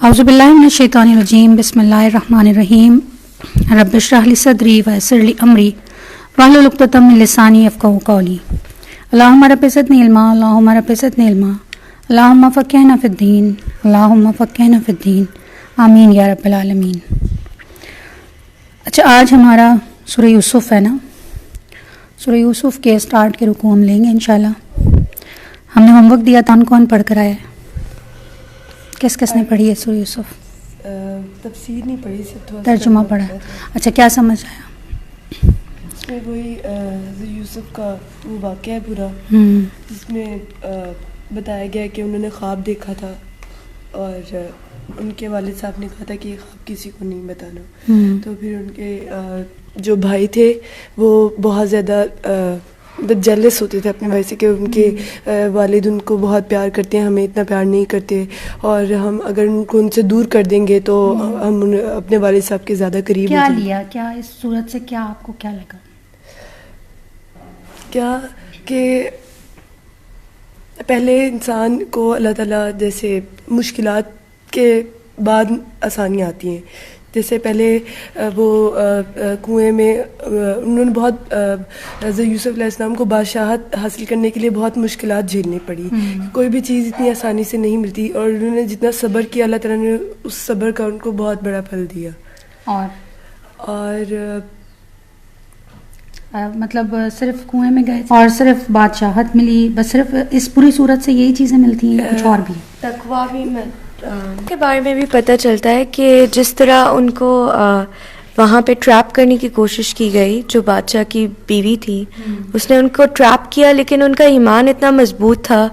اعوذ باللہ من الشیطان الرجیم بسم اللہ الرحمن الرحیم رب اشرح لی صدری ویسر لی امری واحلل عقدۃ من لسانی یفقہوا قولی اللہم رب زدنی علما اللہم رب زدنی علما اللہم فقہنا فی الدین اللہم فقہنا فی الدین آمین یا رب العالمین۔ اچھا، آج ہمارا سورہ یوسف ہے نا، سورہ یوسف کے سٹارٹ کے رکوع ہم لیں گے انشاءاللہ۔ ہم نے ہوم ورک دیا تھا، کون پڑھ کر آیا ہے؟ کس کس نے پڑھی ہے سورہ یوسف؟ تفسیر نہیں پڑھی، صرف ترجمہ پڑھا۔ اچھا، کیا سمجھ آیا؟ اس میں وہی یوسف کا وہ واقعہ ہے پورا، جس میں بتایا گیا کہ انہوں نے خواب دیکھا تھا اور ان کے والد صاحب نے کہا تھا کہ یہ خواب کسی کو نہیں بتانا، تو پھر ان کے جو بھائی تھے وہ بہت زیادہ جیلس ہوتے تھے اپنے بھائی سے کہ ان کے والد ان کو بہت پیار کرتے ہیں، ہمیں اتنا پیار نہیں کرتے، اور ہم اگر ان کو ان سے دور کر دیں گے تو ہم اپنے والد صاحب کے زیادہ قریب کیا لیا، کیا اس صورت سے کیا آپ کو کیا لگا؟ کیا کہ پہلے انسان کو اللہ تعالیٰ جیسے مشکلات کے بعد آسانیاں آتی ہیں، جیسے پہلے وہ کنویں میں انہوں نے بہت حضرت یوسف علیہ السلام کو بادشاہت حاصل کرنے کے لیے بہت مشکلات جھیلنی پڑی، کوئی بھی چیز اتنی آسانی سے نہیں ملتی، اور انہوں نے جتنا صبر کیا اللہ تعالیٰ نے اس صبر کا ان کو بہت بڑا پھل دیا۔ اور مطلب صرف کنویں میں گئے اور صرف بادشاہت ملی، بس صرف اس پوری صورت سے یہی چیزیں ملتی ہیں، کچھ اور بھی؟ تقویٰ بھی کے بارے میں بھی پتہ چلتا ہے کہ جس طرح ان کو وہاں پہ ٹریپ کرنے کی کوشش کی گئی، جو بادشاہ کی بیوی تھی اس نے ان کو ٹریپ کیا، لیکن ان کا ایمان اتنا مضبوط تھا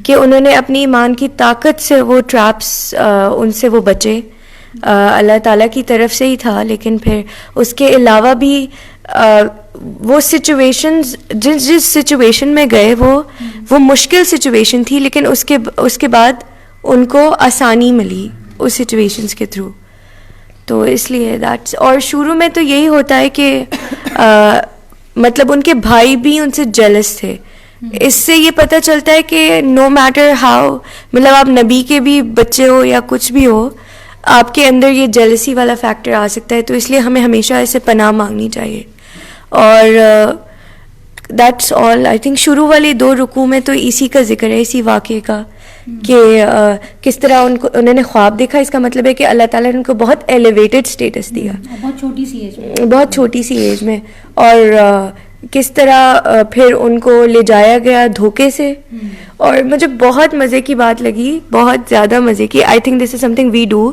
کہ انہوں نے اپنی ایمان کی طاقت سے وہ ٹریپس ان سے وہ بچے، اللہ تعالیٰ کی طرف سے ہی تھا۔ لیکن پھر اس کے علاوہ بھی وہ سچویشنز جس سچویشن میں گئے وہ مشکل سچویشن تھی، لیکن اس کے بعد ان کو آسانی ملی اس سچویشنز کے تھرو، تو اس لیے دیٹس۔ اور شروع میں تو یہی ہوتا ہے کہ مطلب ان کے بھائی بھی ان سے جیلس تھے، اس سے یہ پتہ چلتا ہے کہ نو میٹر ہاؤ، مطلب آپ نبی کے بھی بچے ہو یا کچھ بھی ہو، آپ کے اندر یہ جیلسی والا فیکٹر آ سکتا ہے، تو اس لیے ہمیں ہمیشہ اسے پناہ مانگنی چاہیے۔ اور دیٹس آل۔ آئی تھنک شروع والی 2 رکوع میں تو اسی کا ذکر ہے، اسی واقعے کا، کہ کس طرح انہوں نے خواب دیکھا۔ اس کا مطلب ہے کہ اللہ تعالیٰ نے ان کو بہت ایلیویٹڈ سٹیٹس دیا، بہت چھوٹی سی ایج میں، اور کس طرح پھر ان کو لے جایا گیا دھوکے سے۔ اور مجھے بہت مزے کی بات لگی، بہت زیادہ مزے کی۔ I think this is something we do.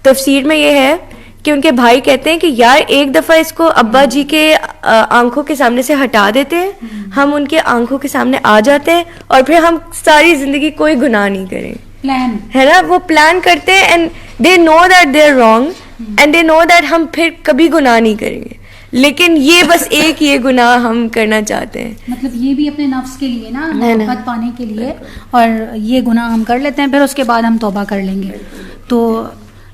تفسیر میں یہ ہے کہ ان کے بھائی کہتے ہیں کہ یار ایک دفعہ اس کو ابا جی کے آنکھوں کے سامنے سے ہٹا دیتے ہیں، ہم ان کے آنکھوں کے سامنے آ جاتے ہیں، اور پھر ہم ساری زندگی کوئی گناہ نہیں کریں، پلان ہے نا۔ وہ پلان کرتے ہیں، and they know that they are wrong, and they know that ہم پھر کبھی گناہ نہیں کریں گے، لیکن یہ بس ایک یہ گناہ ہم کرنا چاہتے ہیں، مطلب یہ بھی اپنے نفس کے لیے نا، محبت پانے کے لیے، اور یہ گناہ ہم کر لیتے ہیں، پھر اس کے بعد ہم توبہ کر لیں گے۔ تو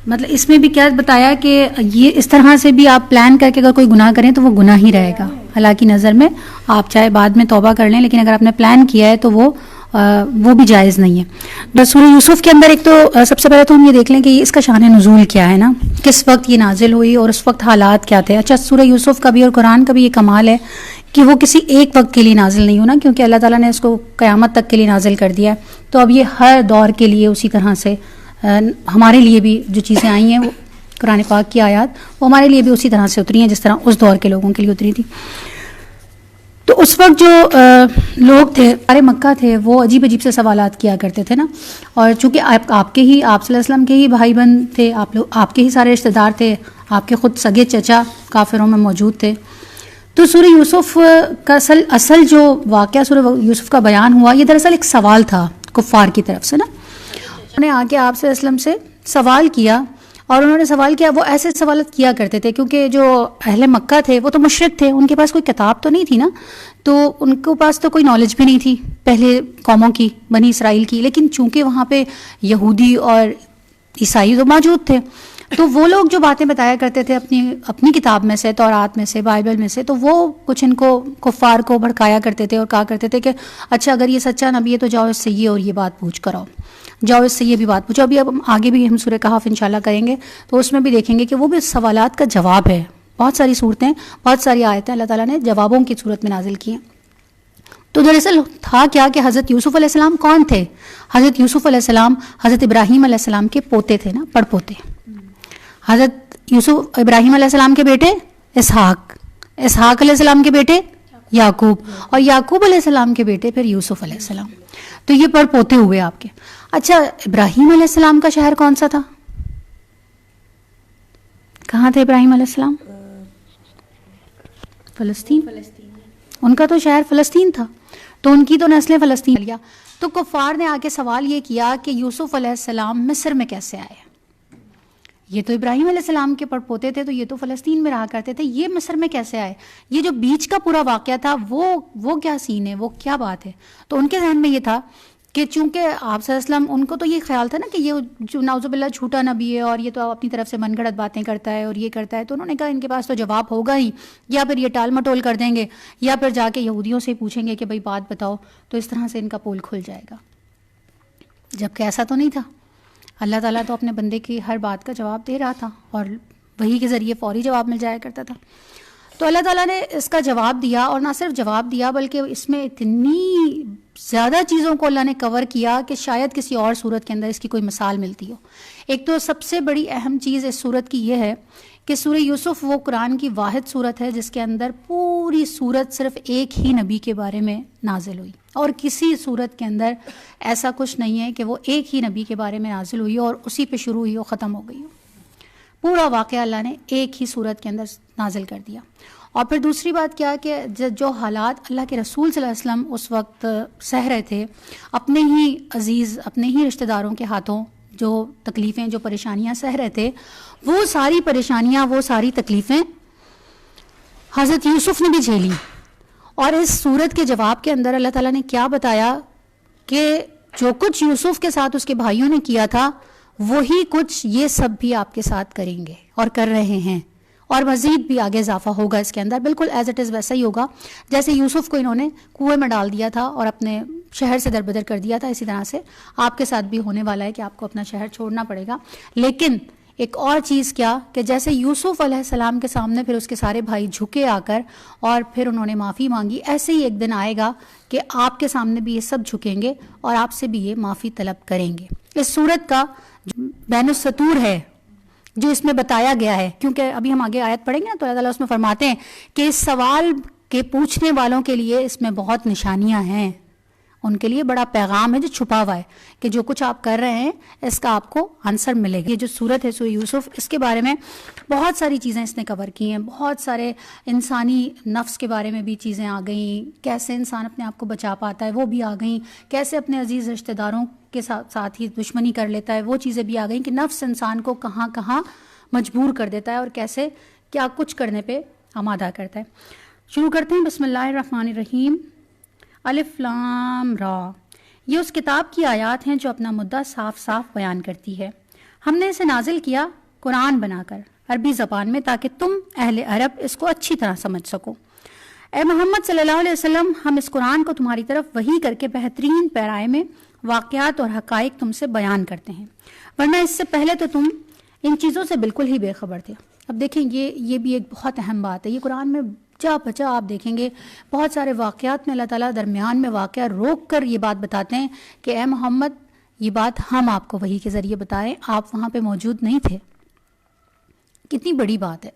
مطلب اس میں بھی کیا بتایا کہ یہ اس طرح سے بھی آپ پلان کر کے اگر کوئی گناہ کریں تو وہ گناہ ہی رہے گا اللہ کی نظر میں، آپ چاہے بعد میں توبہ کر لیں، لیکن اگر آپ نے پلان کیا ہے تو وہ بھی جائز نہیں ہے۔ بس سورہ یوسف کے اندر ایک تو سب سے پہلے تو ہم یہ دیکھ لیں کہ اس کا شان نزول کیا ہے نا، کس وقت یہ نازل ہوئی اور اس وقت حالات کیا تھے۔ اچھا، سورہ یوسف کا بھی اور قرآن کا بھی یہ کمال ہے کہ وہ کسی ایک وقت کے لیے نازل نہیں ہونا، کیونکہ اللہ تعالیٰ نے اس کو قیامت تک کے لیے نازل کر دیا ہے، تو اب یہ ہر دور کے لیے اسی طرح سے ہمارے لیے بھی جو چیزیں آئی ہیں وہ قرآن پاک کی آیات وہ ہمارے لیے بھی اسی طرح سے اتری ہیں جس طرح اس دور کے لوگوں کے لیے اتری تھی۔ تو اس وقت جو لوگ تھے، سارے مکہ تھے، وہ عجیب عجیب سے سوالات کیا کرتے تھے نا، اور چونکہ آپ کے ہی، آپ صلی اللہ علیہ وسلم کے ہی بھائی بہن تھے، آپ کے ہی سارے رشتہ دار تھے، آپ کے خود سگے چچا کافروں میں موجود تھے، تو سورہ یوسف کا اصل جو واقعہ سورہ یوسف کا بیان ہوا، یہ دراصل ایک سوال تھا کفار کی طرف سے نا۔ انہوں نے آ کے آپ صلی اللہ علیہ وسلم سے سوال کیا، اور انہوں نے سوال کیا، وہ ایسے سوالات کیا کرتے تھے کیونکہ جو اہل مکہ تھے وہ تو مشرک تھے، ان کے پاس کوئی کتاب تو نہیں تھی نا، تو ان کے پاس تو کوئی نالج بھی نہیں تھی پہلے قوموں کی، بنی اسرائیل کی، لیکن چونکہ وہاں پہ یہودی اور عیسائی تو موجود تھے، تو وہ لوگ جو باتیں بتایا کرتے تھے اپنی کتاب میں سے، تورات میں سے، بائبل میں سے، تو وہ کچھ ان کو کفار کو بھڑکایا کرتے تھے اور کہا کرتے تھے کہ اچھا اگر یہ سچا نبی ہے تو جاؤ اس سے یہ اور یہ بات پوچھ کر آؤ، جاؤ اس سے یہ بھی بات پوچھو. ابھی اب آگے بھی ہم سورہ کہف انشاءاللہ کریں گے تو اس میں بھی دیکھیں گے کہ وہ بھی سوالات کا جواب ہے. بہت ساری صورتیں، بہت ساری آیتیں اللہ تعالیٰ نے جوابوں کی صورت میں نازل کی ہیں. تو دراصل تھا کیا کہ حضرت یوسف علیہ السلام کون تھے؟ حضرت یوسف علیہ السلام حضرت ابراہیم علیہ السلام کے پوتے تھے نا، پڑ پوتے. حضرت یوسف ابراہیم علیہ السلام کے بیٹے اسحاق علیہ السلام کے بیٹے یعقوب، اور یعقوب علیہ السلام کے بیٹے پھر یوسف علیہ السلام. تو یہ پڑ پوتے ہوئے آپ کے. اچھا ابراہیم علیہ السلام کا شہر کون سا تھا؟ کہاں تھے ابراہیم علیہ السلام؟ فلسطین. ان کا تو شہر فلسطین تھا، تو ان کی تو نسلیں فلسطین لیا. تو کفار نے آ کے سوال یہ کیا کہ یوسف علیہ السلام مصر میں کیسے آئے؟ یہ تو ابراہیم علیہ السلام کے پڑ پوتے تھے، تو یہ تو فلسطین میں رہا کرتے تھے، یہ مصر میں کیسے آئے؟ یہ جو بیچ کا پورا واقعہ تھا وہ کیا سین ہے، وہ کیا بات ہے؟ تو ان کے ذہن میں یہ تھا کہ چونکہ آپ صلی اللہ علیہ وسلم، ان کو تو یہ خیال تھا نا کہ یہ جو نعوذ باللہ جھوٹا نبی ہے اور یہ تو اپنی طرف سے من گھڑت باتیں کرتا ہے اور یہ کرتا ہے، تو انہوں نے کہا ان کے پاس تو جواب ہوگا ہی، یا پھر یہ ٹال مٹول کر دیں گے یا پھر جا کے یہودیوں سے پوچھیں گے کہ بھئی بات بتاؤ، تو اس طرح سے ان کا پول کھل جائے گا. جبکہ ایسا تو نہیں تھا. اللہ تعالیٰ تو اپنے بندے کی ہر بات کا جواب دے رہا تھا اور وہی کے ذریعے فوری جواب مل جایا کرتا تھا. تو اللہ تعالیٰ نے اس کا جواب دیا، اور نہ صرف جواب دیا بلکہ اس میں اتنی زیادہ چیزوں کو اللہ نے کور کیا کہ شاید کسی اور صورت کے اندر اس کی کوئی مثال ملتی ہو. ایک تو سب سے بڑی اہم چیز اس صورت کی یہ ہے کہ سورہ یوسف وہ قرآن کی واحد صورت ہے جس کے اندر پوری صورت صرف ایک ہی نبی کے بارے میں نازل ہوئی، اور کسی صورت کے اندر ایسا کچھ نہیں ہے کہ وہ ایک ہی نبی کے بارے میں نازل ہوئی اور اسی پہ شروع ہوئی اور ختم ہو گئی ہو. پورا واقعہ اللہ نے ایک ہی صورت کے اندر نازل کر دیا. اور پھر دوسری بات کیا کہ جو حالات اللہ کے رسول صلی اللہ علیہ وسلم اس وقت سہ رہے تھے، اپنے ہی عزیز، اپنے ہی رشتہ داروں کے ہاتھوں جو تکلیفیں، جو پریشانیاں سہ رہے تھے، وہ ساری پریشانیاں، وہ ساری تکلیفیں حضرت یوسف نے بھی جھیلی. اور اس صورت کے جواب کے اندر اللہ تعالیٰ نے کیا بتایا کہ جو کچھ یوسف کے ساتھ اس کے بھائیوں نے کیا تھا وہی کچھ یہ سب بھی آپ کے ساتھ کریں گے اور کر رہے ہیں، اور مزید بھی آگے اضافہ ہوگا اس کے اندر. بالکل ایز اٹ از ویسا ہی ہوگا جیسے یوسف کو انہوں نے کنویں میں ڈال دیا تھا اور اپنے شہر سے دربدر کر دیا تھا، اسی طرح سے آپ کے ساتھ بھی ہونے والا ہے کہ آپ کو اپنا شہر چھوڑنا پڑے گا. لیکن ایک اور چیز کیا کہ جیسے یوسف علیہ السلام کے سامنے پھر اس کے سارے بھائی جھکے آ کر اور پھر انہوں نے معافی مانگی، ایسے ہی ایک دن آئے گا کہ آپ کے سامنے بھی یہ سب جھکیں گے اور آپ سے بھی یہ معافی طلب کریں گے. اس صورت کا بین السطور ہے جو اس میں بتایا گیا ہے، کیونکہ ابھی ہم آگے آیت پڑھیں گے نا تو اللہ تعالیٰ اس میں فرماتے ہیں کہ اس سوال کے پوچھنے والوں کے لیے اس میں بہت نشانیاں ہیں، ان کے لیے بڑا پیغام ہے جو چھپا ہوا ہے کہ جو کچھ آپ کر رہے ہیں اس کا آپ کو آنسر ملے گا. یہ جو صورت ہے سورہ یوسف، اس کے بارے میں بہت ساری چیزیں اس نے کور کی ہیں، بہت سارے انسانی نفس کے بارے میں بھی چیزیں آ گئیں، کیسے انسان اپنے آپ کو بچا پاتا ہے وہ بھی آ گئیں، کیسے اپنے عزیز رشتہ داروں کے ساتھ ہی دشمنی کر لیتا ہے وہ چیزیں بھی آ گئیں، کہ نفس انسان کو کہاں کہاں مجبور کر دیتا ہے اور کیسے کیا کچھ کرنے پہ آمادہ کرتا ہے. شروع کرتے ہیں. بسم اللہ الرحمن الرحیم. الف لام را. یہ اس کتاب کی آیات ہیں جو اپنا مدعا صاف صاف بیان کرتی ہے. ہم نے اسے نازل کیا قرآن بنا کر عربی زبان میں تاکہ تم اہل عرب اس کو اچھی طرح سمجھ سکو. اے محمد صلی اللہ علیہ وسلم، ہم اس قرآن کو تمہاری طرف وحی کر کے بہترین پیرائے میں واقعات اور حقائق تم سے بیان کرتے ہیں، ورنہ اس سے پہلے تو تم ان چیزوں سے بالکل ہی بے خبر تھے. اب دیکھیں یہ بھی ایک بہت اہم بات ہے. یہ قرآن میں جا بچا آپ دیکھیں گے بہت سارے واقعات میں اللہ تعالیٰ درمیان میں واقعہ روک کر یہ بات بتاتے ہیں کہ اے محمد یہ بات ہم آپ کو وحی کے ذریعے بتائیں، آپ وہاں پہ موجود نہیں تھے. کتنی بڑی بات ہے.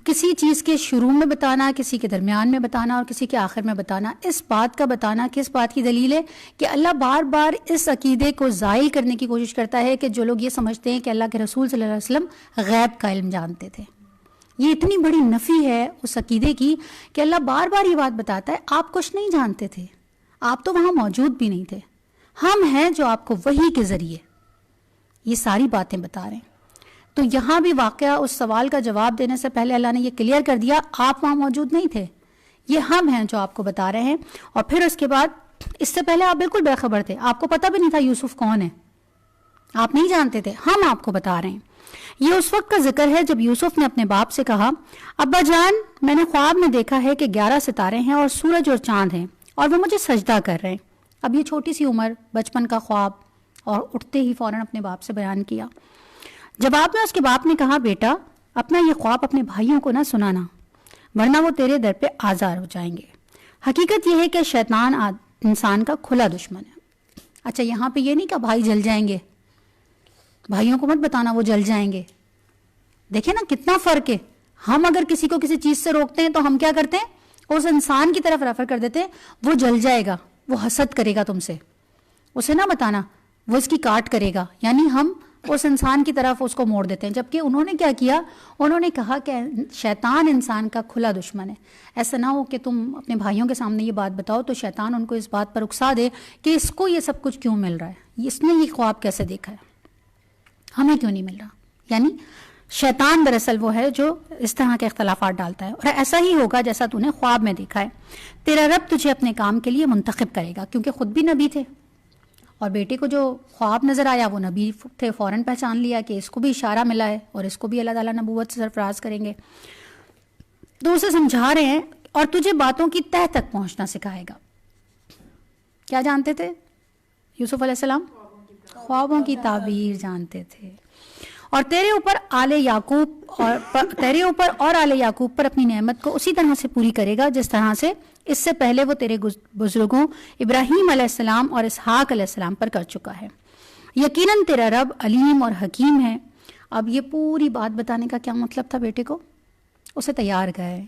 کسی چیز کے شروع میں بتانا، کسی کے درمیان میں بتانا اور کسی کے آخر میں بتانا. اس بات کا بتانا کس بات کی دلیل ہے؟ کہ اللہ بار بار اس عقیدے کو زائل کرنے کی کوشش کرتا ہے کہ جو لوگ یہ سمجھتے ہیں کہ اللہ کے رسول صلی اللہ علیہ وسلم غیب کا علم جانتے تھے. یہ اتنی بڑی نفی ہے اس عقیدے کی کہ اللہ بار بار یہ بات بتاتا ہے آپ کچھ نہیں جانتے تھے، آپ تو وہاں موجود بھی نہیں تھے، ہم ہیں جو آپ کو وحی کے ذریعے یہ ساری باتیں بتا رہے ہیں. تو یہاں بھی واقعہ اس سوال کا جواب دینے سے پہلے اللہ نے یہ کلیئر کر دیا آپ وہاں موجود نہیں تھے، یہ ہم ہیں جو آپ کو بتا رہے ہیں. اور پھر اس کے بعد اس سے پہلے آپ بالکل بے خبر تھے، آپ کو پتہ بھی نہیں تھا یوسف کون ہے، آپ نہیں جانتے تھے، ہم آپ کو بتا رہے ہیں. یہ اس وقت کا ذکر ہے جب یوسف نے اپنے باپ سے کہا ابا جان میں نے خواب میں دیکھا ہے کہ 11 ستارے ہیں اور سورج اور چاند ہیں اور وہ مجھے سجدہ کر رہے ہیں. اب یہ چھوٹی سی عمر بچپن کا خواب اور اٹھتے ہی فوراً اپنے باپ سے بیان کیا. جواب میں اس کے باپ نے کہا بیٹا اپنا یہ خواب اپنے بھائیوں کو نہ سنانا ورنہ وہ تیرے در پہ آزار ہو جائیں گے. حقیقت یہ ہے کہ شیطان انسان کا کھلا دشمن ہے. اچھا یہاں پہ یہ نہیں کہ بھائی جل جائیں گے, بھائیوں کو مت بتانا وہ جل جائیں گے. دیکھیں نا کتنا فرق ہے. ہم اگر کسی کو کسی چیز سے روکتے ہیں تو ہم کیا کرتے ہیں اس انسان کی طرف ریفر کر دیتے ہیں وہ جل جائے گا, وہ حسد کرے گا تم سے, اسے نہ بتانا وہ اس کی کاٹ کرے گا, یعنی ہم اس انسان کی طرف اس کو موڑ دیتے ہیں. جبکہ انہوں نے کیا کیا, انہوں نے کہا کہ شیطان انسان کا کھلا دشمن ہے. ایسا نہ ہو کہ تم اپنے بھائیوں کے سامنے یہ بات بتاؤ تو شیطان ان کو اس بات پر اکسا دے کہ اس کو یہ سب کچھ کیوں مل رہا ہے, اس نے یہ خواب کیسے دیکھا ہے, ہمیں کیوں نہیں مل رہا. یعنی شیطان دراصل وہ ہے جو اس طرح کے اختلافات ڈالتا ہے, اور ایسا ہی ہوگا جیسا تو نے خواب میں دیکھا ہے. تیرا رب تجھے اپنے کام کے لیے منتخب کرے گا, کیونکہ خود بھی نبی تھے اور بیٹے کو جو خواب نظر آیا وہ نبی تھے, فوراً پہچان لیا کہ اس کو بھی اشارہ ملا ہے اور اس کو بھی اللہ تعالیٰ نبوت سے سرفراز کریں گے. تو اسے سمجھا رہے ہیں اور تجھے باتوں کی تہ تک پہنچنا سکھائے گا. کیا جانتے تھے یوسف علیہ السلام؟ خوابوں کی تعبیر جانتے تھے. اور تیرے اوپر آل یعقوب پر اپنی نعمت کو اسی طرح سے پوری کرے گا جس طرح سے اس سے پہلے وہ تیرے بزرگوں ابراہیم علیہ السلام اور اسحاق علیہ السلام پر کر چکا ہے. یقیناً تیرا رب علیم اور حکیم ہے. اب یہ پوری بات بتانے کا کیا مطلب تھا بیٹے کو؟ اسے تیار گئے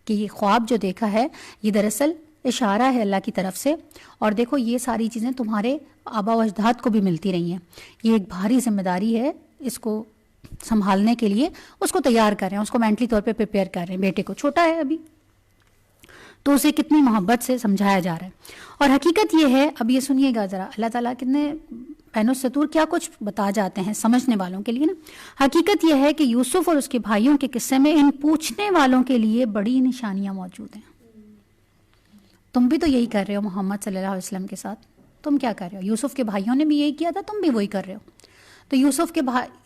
کہ یہ خواب جو دیکھا ہے یہ دراصل اشارہ ہے اللہ کی طرف سے, اور دیکھو یہ ساری چیزیں تمہارے آبا و اجداد کو بھی ملتی رہی ہیں. یہ ایک بھاری ذمہ داری ہے, اس کو سنبھالنے کے لیے اس کو تیار کر رہے ہیں, اس کو مینٹلی طور پہ پریپیئر کر رہے ہیں. بیٹے کو چھوٹا ہے ابھی تو اسے کتنی محبت سے سمجھایا جا رہا ہے. اور حقیقت یہ ہے, اب یہ سنیے گا ذرا, اللہ تعالیٰ کتنے بین السطور کیا کچھ بتا جاتے ہیں سمجھنے والوں کے لیے نا. حقیقت یہ ہے کہ یوسف اور اس کے بھائیوں کے قصے میں ان پوچھنے والوں کے لیے بڑی نشانیاں موجود ہیں. تم بھی تو یہی کر رہے ہو محمد صلی اللہ علیہ وسلم کے ساتھ, تم کیا کر رہے ہو؟ یوسف کے بھائیوں نے بھی یہی کیا تھا, تم بھی وہی کر رہے ہو. تو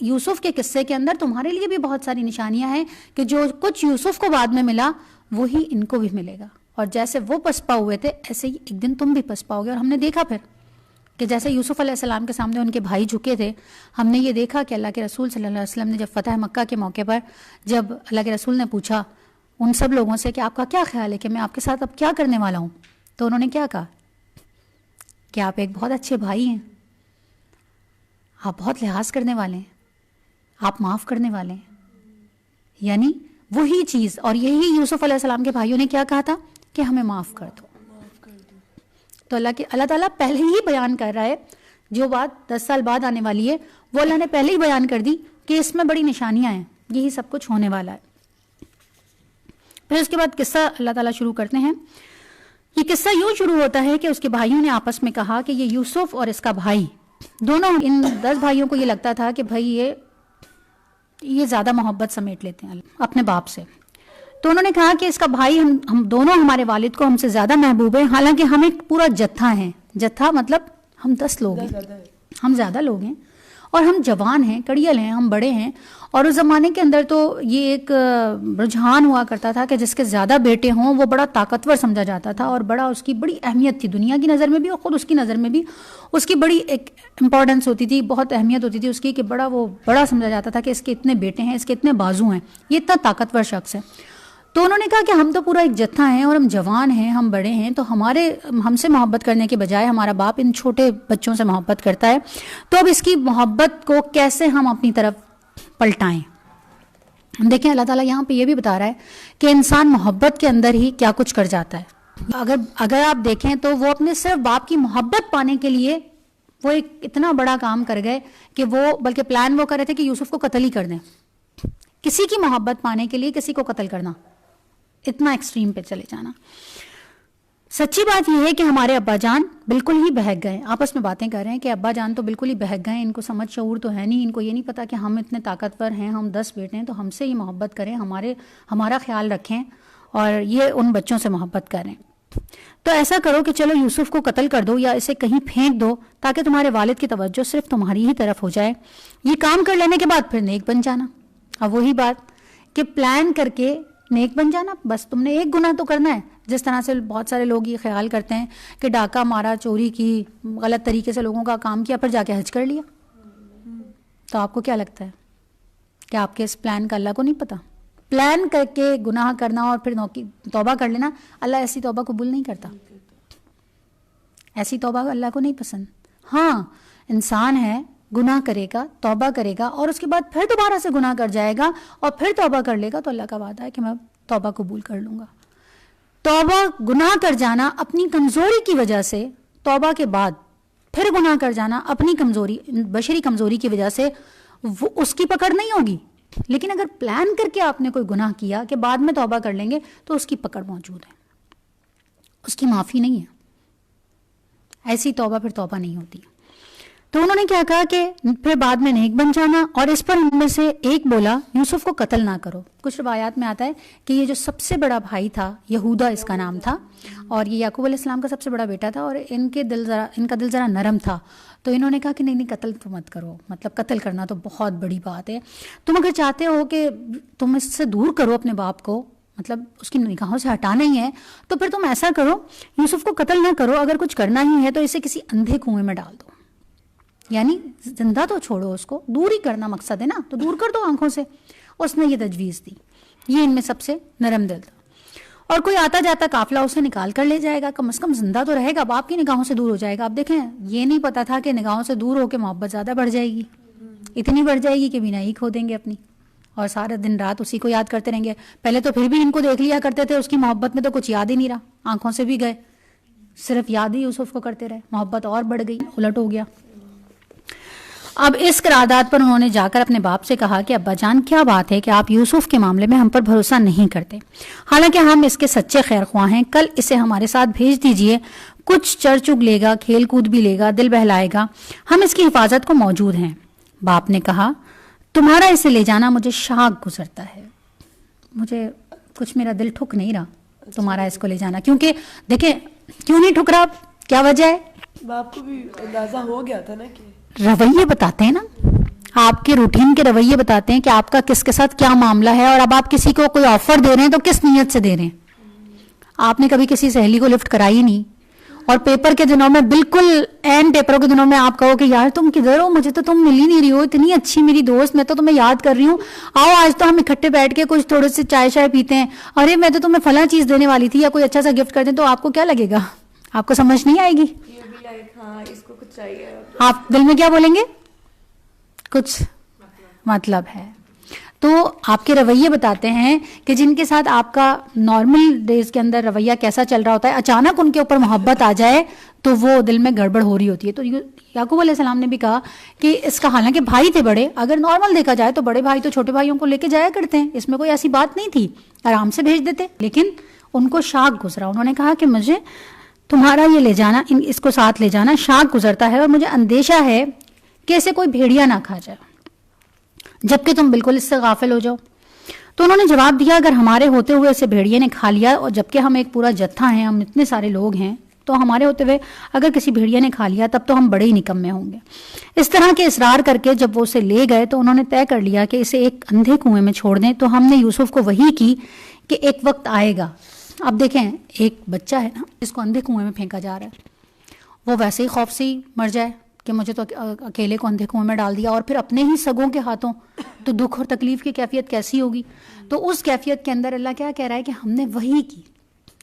یوسف کے قصے کے اندر تمہارے لیے بھی بہت ساری نشانیاں ہیں کہ جو کچھ یوسف کو بعد میں ملا وہی ان کو بھی ملے گا. اور جیسے وہ پسپا ہوئے تھے ایسے ہی ایک دن تم بھی پسپاؤ گے. اور ہم نے دیکھا پھر کہ جیسے یوسف علیہ السلام کے سامنے ان کے بھائی جھکے تھے, ہم نے یہ دیکھا کہ اللہ کے رسول صلی اللہ علیہ وسلم نے جب فتح مکہ کے موقع پر جب اللہ کے رسول نے پوچھا ان سب لوگوں سے کہ آپ کا کیا خیال ہے کہ میں آپ کے ساتھ اب کیا کرنے والا ہوں, تو انہوں نے کیا کہا کہ آپ ایک بہت اچھے بھائی ہیں, آپ بہت لحاظ کرنے والے ہیں, آپ معاف کرنے والے ہیں. یعنی وہی چیز, اور یہی یوسف علیہ السلام کے بھائیوں نے کیا کہا تھا کہ ہمیں معاف کر دو. تو اللہ تعالیٰ پہلے ہی بیان کر رہا ہے, جو بات 10 سال بعد آنے والی ہے وہ اللہ نے پہلے ہی بیان کر دی کہ اس میں بڑی نشانیاں ہیں, یہی سب کچھ ہونے والا ہے. پھر اس کے بعد قصہ اللہ تعالیٰ شروع کرتے ہیں. یہ قصہ یوں شروع ہوتا ہے کہ اس کے بھائیوں نے آپس میں کہا کہ یہ یوسف اور اس کا بھائی دونوں, ان 10 بھائیوں کو یہ لگتا تھا کہ بھائی یہ زیادہ محبت سمیٹ لیتے ہیں اپنے باپ سے. تو انہوں نے کہا کہ اس کا بھائی ہم دونوں ہمارے والد کو ہم سے زیادہ محبوب ہیں, حالانکہ ہم ایک پورا جتھا ہیں. جتھا مطلب ہم 10 لوگ ہیں, ہم زیادہ لوگ ہیں اور ہم جوان ہیں, کڑیل ہیں, ہم بڑے ہیں. اور اس زمانے کے اندر تو یہ ایک رجحان ہوا کرتا تھا کہ جس کے زیادہ بیٹے ہوں وہ بڑا طاقتور سمجھا جاتا تھا اور بڑا اس کی بڑی اہمیت تھی دنیا کی نظر میں بھی اور خود اس کی نظر میں بھی. اس کی بڑی ایک امپورٹنس ہوتی تھی, بہت اہمیت ہوتی تھی اس کی, کہ بڑا سمجھا جاتا تھا کہ اس کے اتنے بیٹے ہیں, اس کے اتنے بازو ہیں, یہ اتنا طاقتور شخص ہے. تو انہوں نے کہا کہ ہم تو پورا ایک جتھا ہیں اور ہم جوان ہیں, ہم بڑے ہیں, تو ہم سے محبت کرنے کے بجائے ہمارا باپ ان چھوٹے بچوں سے محبت کرتا ہے. تو اب اس کی محبت کو کیسے ہم اپنی طرف پلٹائیں. دیکھیں اللہ تعالیٰ یہاں پہ یہ بھی بتا رہا ہے کہ انسان محبت کے اندر ہی کیا کچھ کر جاتا ہے. اگر آپ دیکھیں تو وہ اپنے صرف باپ کی محبت پانے کے لیے وہ ایک اتنا بڑا کام کر گئے کہ وہ بلکہ پلان وہ کر رہے تھے کہ یوسف کو قتل ہی کر دیں. کسی کی محبت پانے کے لیے کسی کو قتل کرنا, اتنا ایکسٹریم پہ چلے جانا. سچی بات یہ ہے کہ ہمارے ابا جان بالکل ہی بہک گئے, آپس میں باتیں کر رہے ہیں کہ ابا جان تو بالکل ہی بہک گئے, ان کو سمجھ شعور تو ہے نہیں, ان کو یہ نہیں پتا کہ ہم اتنے طاقتور ہیں, ہم 10 بیٹے ہیں, تو ہم سے ہی محبت کریں, ہمارا خیال رکھیں اور یہ ان بچوں سے محبت کریں. تو ایسا کرو کہ چلو یوسف کو قتل کر دو یا اسے کہیں پھینک دو تاکہ تمہارے والد کی توجہ صرف تمہاری ہی طرف ہو جائے. یہ کام کر لینے کے بعد پھر نیک بن جانا. اب وہی بات کہ پلان کر کے نیک بن جانا, بس تم نے ایک گناہ تو کرنا ہے. جس طرح سے بہت سارے لوگ یہ خیال کرتے ہیں کہ ڈاکہ مارا, چوری کی, غلط طریقے سے لوگوں کا کام کیا, پھر جا کے حج کر لیا. تو آپ کو کیا لگتا ہے کہ آپ کے اس پلان کا اللہ کو نہیں پتا؟ پلان کر کے گناہ کرنا اور پھر توبہ کر لینا, اللہ ایسی توبہ قبول نہیں کرتا. ایسی توبہ اللہ کو نہیں پسند. ہاں انسان ہے, گناہ کرے گا, توبہ کرے گا اور اس کے بعد پھر دوبارہ سے گناہ کر جائے گا اور پھر توبہ کر لے گا تو اللہ کا وعدہ ہے کہ میں توبہ قبول کر لوں گا. توبہ گناہ کر جانا اپنی کمزوری کی وجہ سے, توبہ کے بعد پھر گناہ کر جانا اپنی کمزوری, بشری کمزوری کی وجہ سے, وہ اس کی پکڑ نہیں ہوگی. لیکن اگر پلان کر کے آپ نے کوئی گناہ کیا کہ بعد میں توبہ کر لیں گے تو اس کی پکڑ موجود ہے, اس کی معافی نہیں ہے. ایسی توبہ پھر توبہ نہیں ہوتی. تو انہوں نے کیا کہا کہ پھر بعد میں نیک بن جانا. اور اس پر ان میں سے ایک بولا یوسف کو قتل نہ کرو. کچھ روایات میں آتا ہے کہ یہ جو سب سے بڑا بھائی تھا, یہودا اس کا نام تھا, اور یہ یعقوب علیہ السلام کا سب سے بڑا بیٹا تھا, اور ان کا دل ذرا نرم تھا. تو انہوں نے کہا کہ نہیں قتل تو مت کرو, مطلب قتل کرنا تو بہت بڑی بات ہے. تم اگر چاہتے ہو کہ تم اس سے دور کرو اپنے باپ کو, مطلب اس کی نگاہوں سے ہٹانا ہی ہے, تو پھر تم ایسا کرو, یوسف کو قتل نہ کرو. اگر کچھ کرنا ہی ہے تو اسے کسی اندھے کنویں میں ڈال دو. یعنی زندہ تو چھوڑو, اس کو دور ہی کرنا مقصد ہے نا, تو دور کر دو آنکھوں سے. اس نے یہ تجویز دی. یہ ان میں سب سے نرم دل تھا. اور کوئی آتا جاتا قافلہ اسے نکال کر لے جائے گا, کم از کم زندہ تو رہے گا, اب آپ کی نگاہوں سے دور ہو جائے گا. اب دیکھیں, یہ نہیں پتا تھا کہ نگاہوں سے دور ہو کے محبت زیادہ بڑھ جائے گی, اتنی بڑھ جائے گی کہ بینائی کھو دیں گے اپنی, اور سارا دن رات اسی کو یاد کرتے رہیں گے. پہلے تو پھر بھی ان کو دیکھ لیا کرتے تھے, اس کی محبت میں تو کچھ یاد ہی نہیں رہا, آنکھوں سے بھی گئے, صرف یاد ہی یوسف کو کرتے رہے, محبت اور بڑھ گئی, الٹ ہو گیا. اب اس قرارداد پر انہوں نے جا کر اپنے باپ سے کہا کہ ابا جان کیا بات ہے کہ آپ یوسف کے معاملے میں ہم پر بھروسہ نہیں کرتے, حالانکہ ہم اس کے سچے خیر خواہ ہیں. کل اسے ہمارے ساتھ بھیج دیجئے, کچھ چر چگ لے گا, کھیل کود بھی لے گا, دل بہلائے گا, ہم اس کی حفاظت کو موجود ہیں. باپ نے کہا تمہارا اسے لے جانا مجھے شاق گزرتا ہے, مجھے کچھ میرا دل ٹھک نہیں رہا تمہارا اس کو لے جانا. کیونکہ دیکھیں کیوں نہیں ٹھک رہا, کیا وجہ ہے؟ باپ کو بھی اندازہ ہو گیا تھا نا کہ رویے بتاتے ہیں نا, آپ کے روٹین کے رویے بتاتے ہیں کہ آپ کا کس کے ساتھ کیا معاملہ ہے. اور اب آپ کسی کو کوئی آفر دے رہے ہیں تو کس نیت سے دے رہے ہیں؟ آپ نے کبھی کسی سہیلی کو لفٹ کرائی نہیں, اور پیپر کے دنوں میں, بالکل این پیپروں کے دنوں میں آپ کہو کہ یار تم کدھر ہو, مجھے تو تم مل ہی نہیں رہی ہو, اتنی اچھی میری دوست, میں تو تمہیں یاد کر رہی ہوں, آؤ آج تو ہم اکٹھے بیٹھ کے کچھ تھوڑے سے چائے شائے پیتے ہیں, ارے میں تو تمہیں فلاں چیز دینے والی تھی, یا کوئی اچھا سا گفٹ کر دیں, تو آپ کو کیا لگے گا؟ آپ کو سمجھ نہیں آئے گی. آپ دل میں کیا بولیں گے؟ کچھ مطلب ہے. تو آپ کے رویے بتاتے ہیں کہ جن کے ساتھ آپ کا نارمل ڈیز کے اندر رویہ کیسا چل رہا ہوتا ہے, اچانک ان کے اوپر محبت آ جائے تو وہ دل میں گڑبڑ ہو رہی ہوتی ہے. تو یعقوب علیہ السلام نے بھی کہا کہ اس کا, حالانکہ بھائی تھے بڑے, اگر نارمل دیکھا جائے تو بڑے بھائی تو چھوٹے بھائیوں کو لے کے جایا کرتے ہیں, اس میں کوئی ایسی بات نہیں تھی, آرام سے بھیج دیتے. لیکن ان کو شاق گزرا, انہوں نے کہا کہ مجھے تمہارا یہ لے جانا, اس کو ساتھ لے جانا شاق گزرتا ہے, اور مجھے اندیشہ ہے کہ اسے کوئی بھیڑیا نہ کھا جائے, جبکہ تم بالکل اس سے غافل ہو جاؤ. تو انہوں نے جواب دیا اگر ہمارے ہوتے ہوئے اسے بھیڑیے نے کھا لیا, اور جبکہ ہم ایک پورا جتھا ہیں, ہم اتنے سارے لوگ ہیں, تو ہمارے ہوتے ہوئے اگر کسی بھیڑیا نے کھا لیا تب تو ہم بڑے ہی نکمے ہوں گے. اس طرح کے اصرار کر کے جب وہ اسے لے گئے تو انہوں نے طے کر لیا کہ اسے ایک اندھے کنویں میں چھوڑ دیں. تو ہم نے یوسف کو وحی کی کہ ایک وقت آئے گا. اب دیکھیں, ایک بچہ ہے نا جس کو اندھے کنویں میں پھینکا جا رہا ہے, وہ ویسے ہی خوف سے ہی مر جائے کہ مجھے تو اکیلے کو اندھے کنویں میں ڈال دیا, اور پھر اپنے ہی سگوں کے ہاتھوں, تو دکھ اور تکلیف کی کیفیت کیسی ہوگی. تو اس کیفیت کے اندر اللہ کیا کہہ رہا ہے کہ ہم نے وحی کی,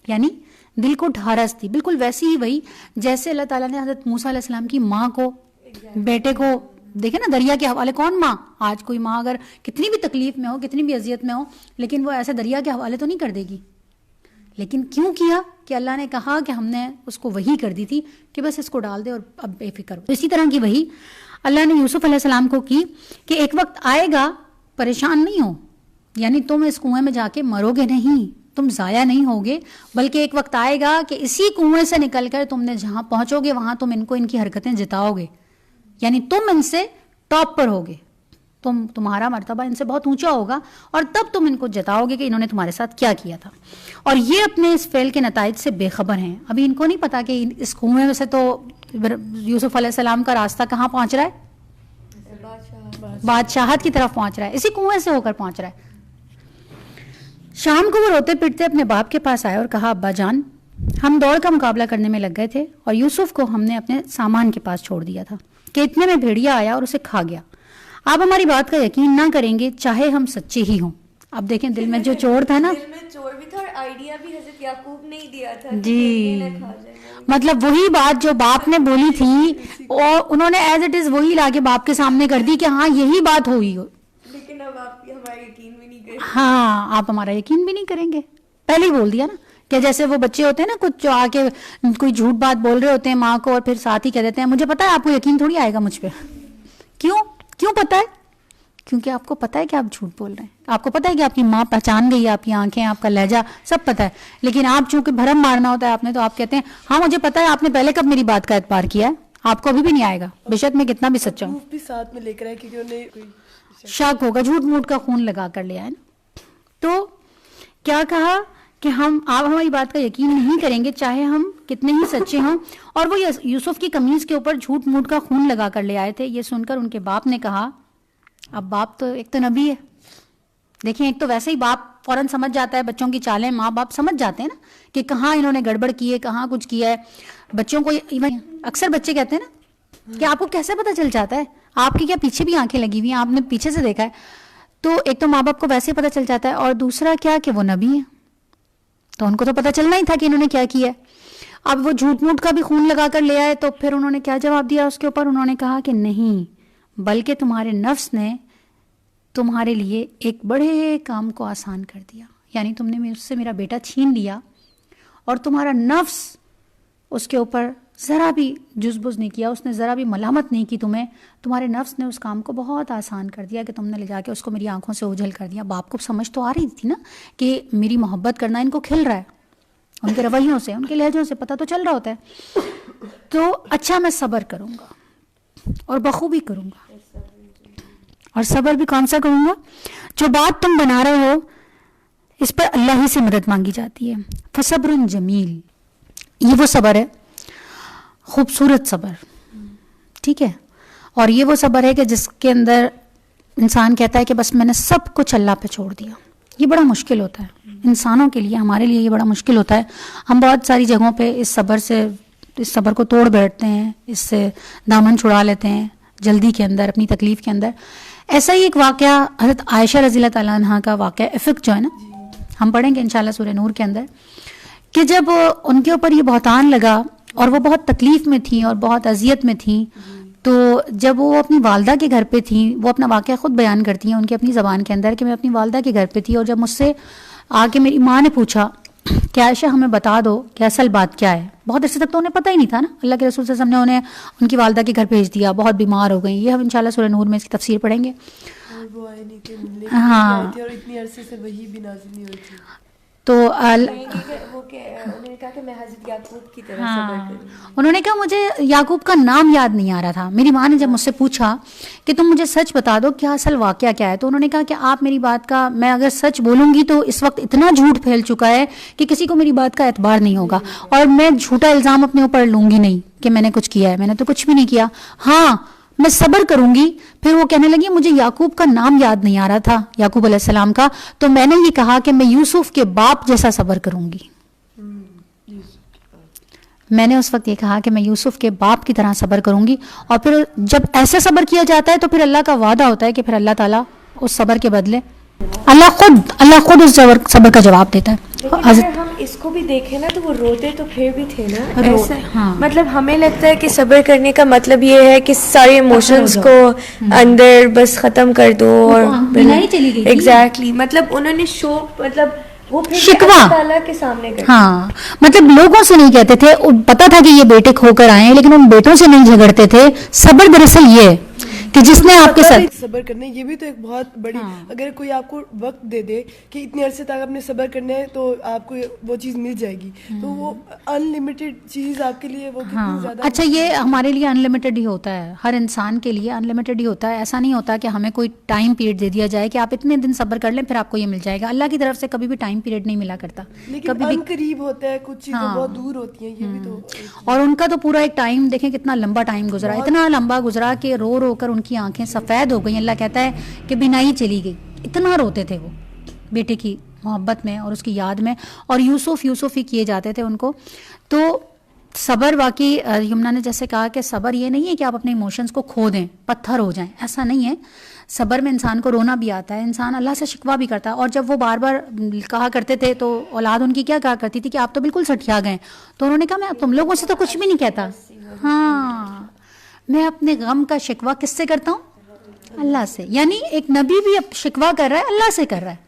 یعنی دل کو ڈھارس دی, بالکل ویسی ہی وہی جیسے اللہ تعالیٰ نے حضرت موسیٰ علیہ السلام کی ماں کو, بیٹے کو, دیکھیں نا دریا کے حوالے, کون ماں, آج کوئی ماں اگر کتنی بھی تکلیف میں ہو, کتنی بھی اذیت میں ہو, لیکن وہ ایسے دریا کے حوالے تو نہیں کر دے گی. لیکن کیوں کیا کہ اللہ نے کہا کہ ہم نے اس کو وحی کر دی تھی کہ بس اس کو ڈال دے اور اب بے فکر ہو. اسی طرح کی وحی اللہ نے یوسف علیہ السلام کو کی کہ ایک وقت آئے گا, پریشان نہیں ہو, یعنی تم اس کنویں میں جا کے مرو گے نہیں, تم ضائع نہیں ہوگے, بلکہ ایک وقت آئے گا کہ اسی کنویں سے نکل کر تم نے جہاں پہنچو گے وہاں تم ان کو ان کی حرکتیں جتاؤ گے, یعنی تم ان سے ٹاپ پر ہوگے, تمہارا مرتبہ ان سے بہت اونچا ہوگا اور تب تم ان کو جتاؤ گے کہ انہوں نے تمہارے ساتھ کیا کیا تھا. اور یہ اپنے اس فعل کے نتائج سے بے خبر ہیں. ابھی ان کو نہیں پتا کہ اس کنویں میں سے تو یوسف علیہ السلام کا راستہ کہاں پہنچ رہا ہے, بادشاہت کی طرف پہنچ رہا ہے, اسی کنویں سے ہو کر پہنچ رہا ہے. شام کو وہ روتے پٹتے اپنے باپ کے پاس آئے اور کہا, ابا جان, ہم دوڑ کا مقابلہ کرنے میں لگ گئے تھے اور یوسف کو ہم نے اپنے سامان کے پاس چھوڑ دیا تھا کہ اتنے میں بھیڑیا آیا اور اسے کھا گیا. آپ ہماری بات کا یقین نہ کریں گے چاہے ہم سچے ہی ہوں. اب دیکھیں دل میں جو چور تھا نا, دل میں چور بھی تھا اور آئیڈیا بھی حضرت یعقوب نے ہی دیا تھا جی, مطلب وہی بات جو باپ نے بولی تھی اور انہوں نے ایز اٹ از وہی لا کے باپ کے سامنے کر دی کہ ہاں یہی بات ہوئی ہو. لیکن اب آپ ہمارا یقین بھی نہیں کریں. ہاں, آپ ہمارا یقین بھی نہیں کریں گے. پہلے ہی بول دیا نا کہ جیسے وہ بچے ہوتے ہیں نا کچھ جو آ کے کوئی جھوٹ بات بول رہے ہوتے ہیں ماں کو اور پھر ساتھ ہی کہہ دیتے ہیں مجھے پتا ہے آپ کو یقین تھوڑی آئے گا مجھ پہ. کیوں پتا ہے؟ کیونکہ آپ کو پتا ہے کہ آپ جھوٹ بول رہے ہیں. آپ کو پتا ہے کہ آپ کی ماں پہچان گئی ہے, آپ کی آنکھیں, آپ کا لہجہ سب پتا ہے. لیکن آپ چونکہ بھرم مارنا ہوتا ہے آپ نے, تو آپ کہتے ہیں ہاں مجھے پتا ہے, آپ نے پہلے کب میری بات کا اعتبار کیا ہے, آپ کو ابھی بھی نہیں آئے گا بے شک میں کتنا بھی سچا ہوں. بھی ساتھ میں لے کر آئے کیونکہ انہیں شک ہوگا, جھوٹ موٹ کا خون لگا کر لیا ہے نا. تو کیا کہا کہ آپ ہماری بات کا یقین نہیں کریں گے چاہے ہم کتنے ہی سچے ہوں. اور وہ یوسف کی قمیض کے اوپر جھوٹ موٹ کا خون لگا کر لے آئے تھے. یہ سن کر ان کے باپ نے کہا, اب باپ تو ایک تو نبی ہے, دیکھیں ایک تو ویسے ہی باپ فوراً سمجھ جاتا ہے بچوں کی چالیں, ماں باپ سمجھ جاتے ہیں نا کہ کہاں انہوں نے گڑبڑ کی ہے, کہاں کچھ کیا ہے. بچوں کو اکثر بچے کہتے ہیں نا کہ آپ کو کیسے پتہ چل جاتا ہے, آپ کی کیا پیچھے بھی آنکھیں لگی ہوئی ہیں, آپ نے پیچھے سے دیکھا ہے. تو ایک تو ماں باپ کو ویسے پتہ چل جاتا ہے, اور دوسرا کیا کہ وہ نبی ہے, تو ان کو تو پتہ چلنا ہی تھا کہ انہوں نے کیا کیا ہے. اب وہ جھوٹ موٹ کا بھی خون لگا کر لے آئے, تو پھر انہوں نے کیا جواب دیا اس کے اوپر؟ انہوں نے کہا کہ نہیں, بلکہ تمہارے نفس نے تمہارے لیے ایک بڑے کام کو آسان کر دیا. یعنی تم نے مجھ سے میرا بیٹا چھین لیا اور تمہارا نفس اس کے اوپر ذرا بھی جزبز نہیں کیا, اس نے ذرا بھی ملامت نہیں کی تمہیں. تمہارے نفس نے اس کام کو بہت آسان کر دیا کہ تم نے لے جا کے اس کو میری آنکھوں سے اوجھل کر دیا. باپ کو سمجھ تو آ رہی تھی نا کہ میری محبت کرنا ان کو کھل رہا ہے, ان کے رویوں سے, ان کے لہجوں سے پتہ تو چل رہا ہوتا ہے. تو اچھا میں صبر کروں گا اور بخوبی کروں گا. اور صبر بھی کون سا کروں گا؟ جو بات تم بنا رہے ہو اس پر اللہ ہی سے مدد مانگی جاتی ہے. فصبر جمیل, یہ وہ صبر ہے, خوبصورت صبر, ٹھیک ہے. اور یہ وہ صبر ہے کہ جس کے اندر انسان کہتا ہے کہ بس میں نے سب کچھ اللہ پہ چھوڑ دیا. یہ بڑا مشکل ہوتا ہے انسانوں کے لیے, ہمارے لیے یہ بڑا مشکل ہوتا ہے. ہم بہت ساری جگہوں پہ اس صبر کو توڑ بیٹھتے ہیں, اس سے دامن چھڑا لیتے ہیں جلدی کے اندر, اپنی تکلیف کے اندر. ایسا ہی ایک واقعہ حضرت عائشہ رضی اللہ تعالیٰ عنہ کا واقعہ افق جو ہے نا, ہم پڑھیں گے انشاءاللہ سورہ نور کے اندر, کہ جب ان کے اوپر یہ بہتان لگا اور وہ بہت تکلیف میں تھیں اور بہت اذیت میں تھیں, تو جب وہ اپنی والدہ کے گھر پہ تھیں, وہ اپنا واقعہ خود بیان کرتی ہیں ان کی اپنی زبان کے اندر کہ میں اپنی والدہ کے گھر پہ تھی, اور جب مجھ سے آ کے میری ماں نے پوچھا کہ عائشہ ہمیں بتا دو کہ اصل بات کیا ہے. بہت عرصے تک تو انہیں پتہ ہی نہیں تھا نا, اللہ کے رسول صلی اللہ علیہ وسلم نے انہیں ان کی والدہ کے گھر بھیج دیا, بہت بیمار ہو گئیں. یہ ہم انشاءاللہ سورہ نور میں اس کی تفسیر پڑھیں گے. ہاں, اور اتنی عرصے سے وہی بھی نازل نہیں ہوئی تھی. تو انہوں نے کہا مجھے یعقوب کا نام یاد نہیں آ رہا تھا. میری ماں نے جب مجھ سے پوچھا کہ تم مجھے سچ بتا دو کیا اصل واقعہ کیا ہے, تو انہوں نے کہا کہ آپ میری بات کا, میں اگر سچ بولوں گی تو اس وقت اتنا جھوٹ پھیل چکا ہے کہ کسی کو میری بات کا اعتبار نہیں ہوگا, اور میں جھوٹا الزام اپنے اوپر لوں گی نہیں کہ میں نے کچھ کیا ہے, میں نے تو کچھ بھی نہیں کیا. ہاں میں صبر کروں گی. پھر وہ کہنے لگی مجھے یعقوب کا نام یاد نہیں آ رہا تھا, یعقوب علیہ السلام کا, تو میں نے یہ کہا کہ میں یوسف کے باپ جیسا صبر کروں گی. میں نے اس وقت یہ کہا کہ میں یوسف کے باپ کی طرح صبر کروں گی. اور پھر جب ایسے صبر کیا جاتا ہے تو پھر اللہ کا وعدہ ہوتا ہے کہ پھر اللہ تعالیٰ اس صبر کے بدلے اللہ خود اس صبر کا جواب دیتا ہے. اگر ہم اس کو بھی دیکھیں نا تو وہ روتے تو پھر بھی تھے نا, ایسا مطلب ہمیں لگتا ہے کہ صبر کرنے کا مطلب یہ ہے کہ سارے ایموشنز کو اندر بس ختم کر دو, اور ایگزیکٹلی مطلب انہوں نے مطلب وہ شکوہ اللہ کے سامنے کرتے. ہاں, مطلب لوگوں سے نہیں کہتے تھے, پتا تھا کہ یہ بیٹے کھو کر آئے ہیں لیکن ان بیٹوں سے نہیں جھگڑتے تھے. صبر دراصل یہ ہے کہ جس نے آپ کے ساتھ صبر کرنا ہے. یہ بھی تو ایک بہت بڑی, اگر کوئی آپ کو وقت دے دے کہ اتنے عرصے تک آپ نے صبر کرنا ہے تو آپ کو وہ چیز مل جائے گی, تو وہ ان لمیٹڈ چیز آپ کے لیے وہ کتنی زیادہ. اچھا, یہ ہمارے لیے ان لمیٹڈ ہی ہوتا ہے, ہر انسان کے لیے ان لمیٹڈ ہی ہوتا ہے. ایسا نہیں ہوتا کہ ہمیں کوئی ٹائم پیریڈ دے دیا جائے کہ آپ اتنے دن صبر کر لیں پھر آپ کو یہ مل جائے گا. اللہ کی طرف سے کبھی بھی ٹائم پیریڈ نہیں ملا کرتا, کبھی بھی قریب ہوتا ہے, کچھ چیزیں بہت دور ہوتی ہیں. یہ بھی تو, اور ان کا تو پورا ایک ٹائم دیکھیں کتنا لمبا ٹائم گزرا, اتنا لمبا گزرا کہ رو رو کر ان کی آنکھیں سفید ہو گئی. اللہ کہتا ہے کہ بینائی چلی گئی, اتنا روتے تھے وہ بیٹے کی محبت میں اور اس کی یاد میں, اور یوسف ہی کیے جاتے تھے ان کو. تو صبر واقعی یمنا نے جیسے کہا کہ صبر یہ نہیں ہے کہ آپ اپنے ایموشنز کو کھو دیں, پتھر ہو جائیں, ایسا نہیں ہے. صبر میں انسان کو رونا بھی آتا ہے, انسان اللہ سے شکوہ بھی کرتا ہے. اور جب وہ بار بار کہا کرتے تھے تو اولاد ان کی کیا کہا کرتی تھی کہ آپ تو بالکل سٹھیا گئے. تو انہوں نے کہا میں تم لوگوں سے تو کچھ بھی نہیں کہتا, ہاں میں اپنے غم کا شکوہ کس سے کرتا ہوں؟ اللہ سے. یعنی ایک نبی بھی اب شکوہ کر رہا ہے, اللہ سے کر رہا ہے,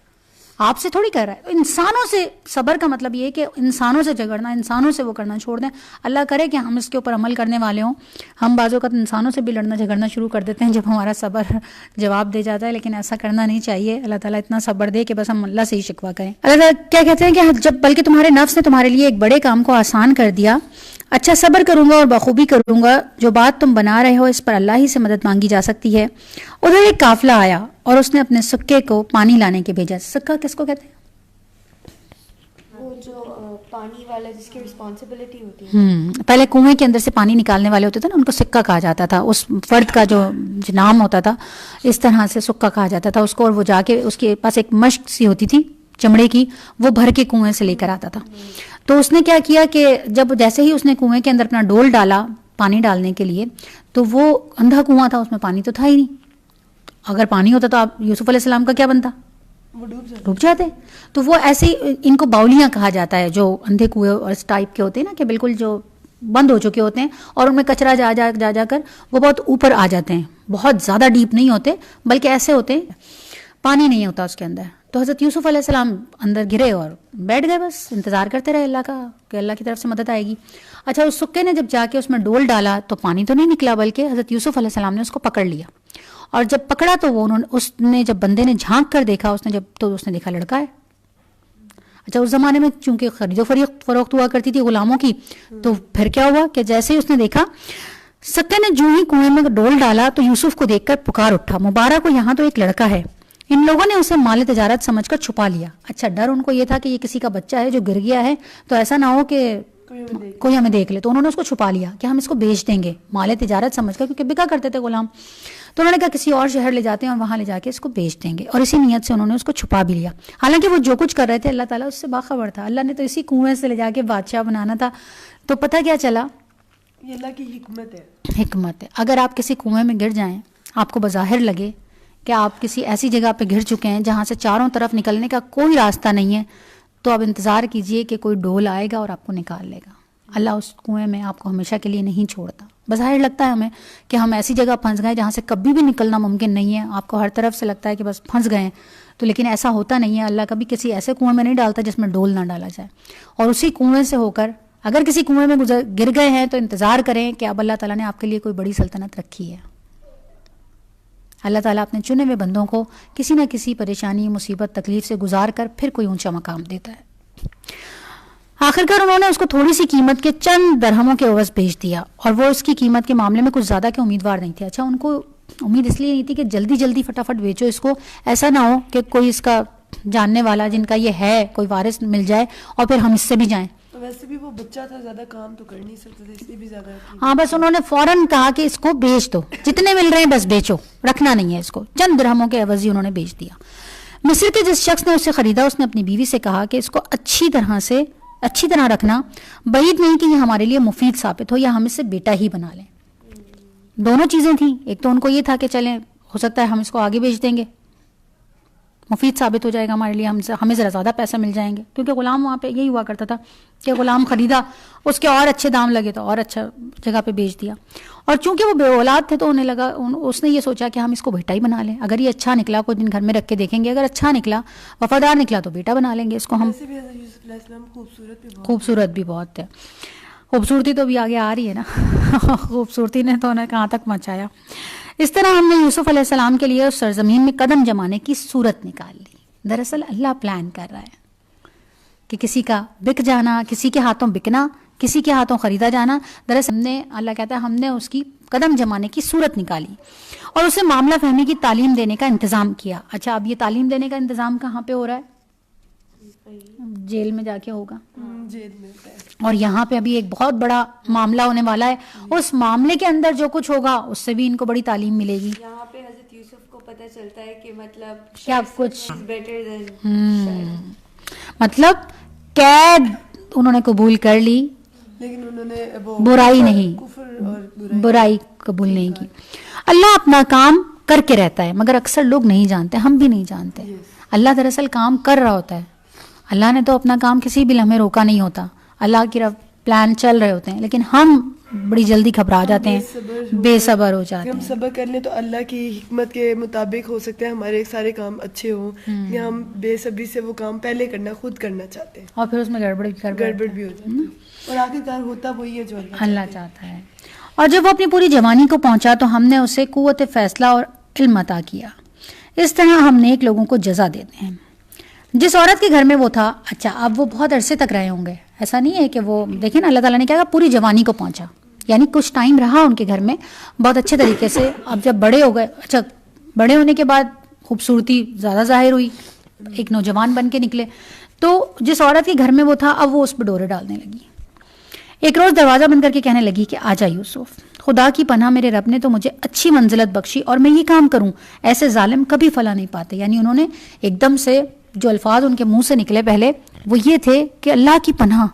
آپ سے تھوڑی کر رہا ہے. انسانوں سے صبر کا مطلب یہ ہے کہ انسانوں سے جھگڑنا, انسانوں سے وہ کرنا چھوڑ دیں. اللہ کرے کہ ہم اس کے اوپر عمل کرنے والے ہوں. ہم بعض اوقات انسانوں سے بھی لڑنا جھگڑنا شروع کر دیتے ہیں جب ہمارا صبر جواب دے جاتا ہے, لیکن ایسا کرنا نہیں چاہیے. اللہ تعالیٰ اتنا صبر دے کہ بس ہم اللہ سے ہی شکوہ کریں. اللہ تعالیٰ کیا کہتے ہیں کہ جب بلکہ تمہارے نفس نے تمہارے لیے ایک بڑے کام کو آسان کر دیا, اچھا صبر کروں گا اور بخوبی کروں گا, جو بات تم بنا رہے ہو اس پر اللہ ہی سے مدد مانگی جا سکتی ہے. ادھر ایک قافلہ آیا اور اس نے اپنے سکے کو پانی لانے کے بھیجا. سکہ کس کو کہتے ہیں؟ وہ جو پانی والا جس کی رسپانسبلٹی ہوتی ہے. پہلے کنویں کے اندر سے پانی نکالنے والے ہوتے تھے نا, ان کو سکہ کہا جاتا تھا. اس فرد کا جو نام ہوتا تھا اس طرح سے سکہ کہا جاتا تھا اس کو. اور وہ جا کے اس کے پاس ایک مشق سی ہوتی تھی چمڑے کی, وہ بھر کے کنویں سے لے کر آتا تھا. تو اس نے کیا کیا کہ جب جیسے ہی اس نے کنویں کے اندر اپنا ڈول ڈالا پانی ڈالنے کے لیے, تو وہ اندھا کنواں تھا, اس میں پانی تو تھا ہی نہیں. اگر پانی ہوتا تو آپ یوسف علیہ السلام کا کیا بنتا؟ وہ ڈوب جاتے. تو وہ ایسے ان کو باولیاں کہا جاتا ہے جو اندھے کنویں اور اس ٹائپ کے ہوتے ہیں نا, کہ بالکل جو بند ہو چکے ہوتے ہیں اور ان میں کچرا جا کر وہ بہت اوپر آ جاتے ہیں. بہت زیادہ ڈیپ نہیں ہوتے بلکہ ایسے ہوتے ہیں, پانی نہیں ہوتا اس کے اندر. تو حضرت یوسف علیہ السلام اندر گرے اور بیٹھ گئے, بس انتظار کرتے رہے اللہ کا کہ اللہ کی طرف سے مدد آئے گی. اچھا, اس سکے نے جب جا کے اس میں ڈول ڈالا تو پانی تو نہیں نکلا, بلکہ حضرت یوسف علیہ السلام نے اس کو پکڑ لیا. اور جب پکڑا تو اس نے جب بندے نے جھانک کر دیکھا, اس نے دیکھا لڑکا ہے. اچھا, اس زمانے میں چونکہ خرید و فروخت ہوا کرتی تھی غلاموں کی, تو پھر کیا ہوا کہ جیسے ہی اس نے دیکھا, سکے نے جو ہی کنویں میں ڈول ڈالا تو یوسف کو دیکھ کر پکار اٹھا, مبارک کو یہاں تو ایک لڑکا ہے. ان لوگوں نے اسے مال تجارت سمجھ کر چھپا لیا. اچھا, ڈر ان کو یہ تھا کہ یہ کسی کا بچہ ہے جو گر گیا ہے, تو ایسا نہ ہو کہ کوئی ہمیں دیکھ لے. تو انہوں نے اس کو چھپا لیا کہ ہم اس کو بیچ دیں گے مال تجارت سمجھ کر, کیونکہ بکا کرتے تھے غلام. تو انہوں نے کہا کسی اور شہر لے جاتے ہیں اور وہاں لے جا کے اس کو بیچ دیں گے, اور اسی نیت سے انہوں نے اس کو چھپا بھی لیا. حالانکہ وہ جو کچھ کر رہے تھے اللہ تعالیٰ اس سے باخبر تھا. اللہ نے تو اسی کنویں سے لے جا کے بادشاہ بنانا تھا. تو پتہ کیا چلا, یہ اللہ کی حکمت ہے. اگر آپ کسی کنویں میں گر جائیں, آپ کو بظاہر لگے کہ آپ کسی ایسی جگہ پہ گر چکے ہیں جہاں سے چاروں طرف نکلنے کا کوئی راستہ نہیں ہے, تو آپ انتظار کیجئے کہ کوئی ڈول آئے گا اور آپ کو نکال لے گا. اللہ اس کنویں میں آپ کو ہمیشہ کے لیے نہیں چھوڑتا. بظاہر لگتا ہے ہمیں کہ ہم ایسی جگہ پھنس گئے جہاں سے کبھی بھی نکلنا ممکن نہیں ہے, آپ کو ہر طرف سے لگتا ہے کہ بس پھنس گئے ہیں, تو لیکن ایسا ہوتا نہیں ہے. اللہ کبھی کسی ایسے کنویں میں نہیں ڈالتا جس میں ڈول نہ ڈالا جائے. اور اسی کنویں سے ہو کر اگر کسی کنویں میں گر گئے ہیں تو انتظار کریں کہ اب اللہ تعالیٰ نے آپ کے لیے کوئی بڑی سلطنت رکھی ہے. اللہ تعالیٰ اپنے چنے ہوئے بندوں کو کسی نہ کسی پریشانی, مصیبت, تکلیف سے گزار کر پھر کوئی اونچا مقام دیتا ہے. آخرکار انہوں نے اس کو تھوڑی سی قیمت کے چند درہموں کے عوض بیچ دیا, اور وہ اس کی قیمت کے معاملے میں کچھ زیادہ کے امیدوار نہیں تھے. اچھا, ان کو امید اس لیے نہیں تھی کہ جلدی فٹافٹ بیچو اس کو, ایسا نہ ہو کہ کوئی اس کا جاننے والا جن کا یہ ہے کوئی وارث مل جائے اور پھر ہم اس سے بھی جائیں. ویسے بھی وہ بچہ تھا, زیادہ کام تو کر نہیں سکتا تھا, اس لیے بھی زیادہ. ہاں, بس انہوں نے فوراً کہا کہ اس کو بیچ دو, جتنے مل رہے ہیں بس بیچو, رکھنا نہیں ہے اس کو. چند درہموں کے عوض ہی انہوں نے بیچ دیا. مصر کے جس شخص نے اسے خریدا اس نے اپنی بیوی سے کہا کہ اس کو اچھی طرح رکھنا, بعید نہیں کہ یہ ہمارے لیے مفید ثابت ہو یا ہم اس سے بیٹا ہی بنا لیں. دونوں چیزیں تھیں. ایک تو ان کو یہ تھا کہ چلیں ہو سکتا ہے ہم اس کو آگے بیچ دیں گے, مفید ثابت ہو جائے گا ہمارے لیے, ہمیں ذرا زیادہ پیسے مل جائیں گے, کیونکہ غلام وہاں پہ یہی ہوا کرتا تھا کہ غلام خریدا, اس کے اور اچھے دام لگے تو اور اچھا جگہ پہ بیچ دیا. اور چونکہ وہ بے اولاد تھے تو انہیں لگا, اس نے یہ سوچا کہ ہم اس کو بیٹا ہی بنا لیں. اگر یہ اچھا نکلا کچھ دن گھر میں رکھ کے دیکھیں گے, اگر اچھا نکلا وفادار نکلا تو بیٹا بنا لیں گے اس کو ہم. خوبصورت بھی بہت ہے, خوبصورتی تو بھی آگے آ رہی ہے نا. خوبصورتی نے تو انہیں کہاں تک پہنچایا. اس طرح ہم نے یوسف علیہ السلام کے لیے اس سرزمین میں قدم جمانے کی صورت نکال لی. دراصل اللہ پلان کر رہا ہے کہ کسی کا بک جانا, کسی کے ہاتھوں بکنا, کسی کے ہاتھوں خریدا جانا, دراصل ہم نے, اللہ کہتا ہے, ہم نے اس کی قدم جمانے کی صورت نکالی اور اسے معاملہ فہمی کی تعلیم دینے کا انتظام کیا. اچھا, اب یہ تعلیم دینے کا انتظام کہاں پہ ہو رہا ہے؟ جیل میں جا کے ہوگا. جیل میں. اور یہاں پہ ابھی ایک بہت بڑا معاملہ ہونے والا ہے. اس معاملے کے اندر جو کچھ ہوگا اس سے بھی ان کو بڑی تعلیم ملے گی. یہاں پہ حضرت یوسف کو پتہ چلتا ہے کہ مطلب کیا کچھ بیٹر مطلب قید انہوں نے قبول کر لی, لیکن انہوں نے برائی نہیں, کفر اور برائی قبول نہیں کی. اللہ اپنا کام کر کے رہتا ہے, مگر اکثر لوگ نہیں جانتے, ہم بھی نہیں جانتے. اللہ دراصل کام کر رہا ہوتا ہے. اللہ نے تو اپنا کام کسی بھی لمحے روکا نہیں ہوتا, اللہ کی پلان چل رہے ہوتے ہیں, لیکن ہم بڑی جلدی گھبرا جاتے ہیں, بے صبر ہو جاتے ہیں. ہم صبر کر لیں تو اللہ کی حکمت کے مطابق ہو سکتے ہیں ہمارے سارے کام اچھے ہوں, یا ہم بے صبری سے وہ کام پہلے خود کرنا چاہتے ہیں اور پھر اس میں گڑبڑ بھی ہو جاتی ہے, اور آخرکار ہوتا وہی ہے جو اللہ چاہتا ہے. اور جب وہ اپنی پوری جوانی کو پہنچا تو ہم نے اسے قوت فیصلہ اور علم عطا کیا. اس طرح ہم نیک لوگوں کو جزا دیتے ہیں. جس عورت کے گھر میں وہ تھا, اچھا اب وہ بہت عرصے تک رہے ہوں گے, ایسا نہیں ہے کہ وہ, دیکھیں نا اللہ تعالیٰ نے کیا کہا, پوری جوانی کو پہنچا, یعنی کچھ ٹائم رہا ان کے گھر میں بہت اچھے طریقے سے. اب جب بڑے ہو گئے, اچھا بڑے ہونے کے بعد خوبصورتی زیادہ ظاہر ہوئی, ایک نوجوان بن کے نکلے, تو جس عورت کے گھر میں وہ تھا اب وہ اس پہ ڈورے ڈالنے لگی. ایک روز دروازہ بند کر کے کہنے لگی کہ آجا یوسف, خدا کی پناہ, میرے رب نے تو مجھے اچھی منزلت بخشی اور میں یہ کام کروں, ایسے ظالم کبھی فلاں نہیں پاتے. یعنی انہوں نے ایک دم سے جو الفاظ ان کے منہ سے نکلے پہلے وہ یہ تھے کہ اللہ کی پناہ,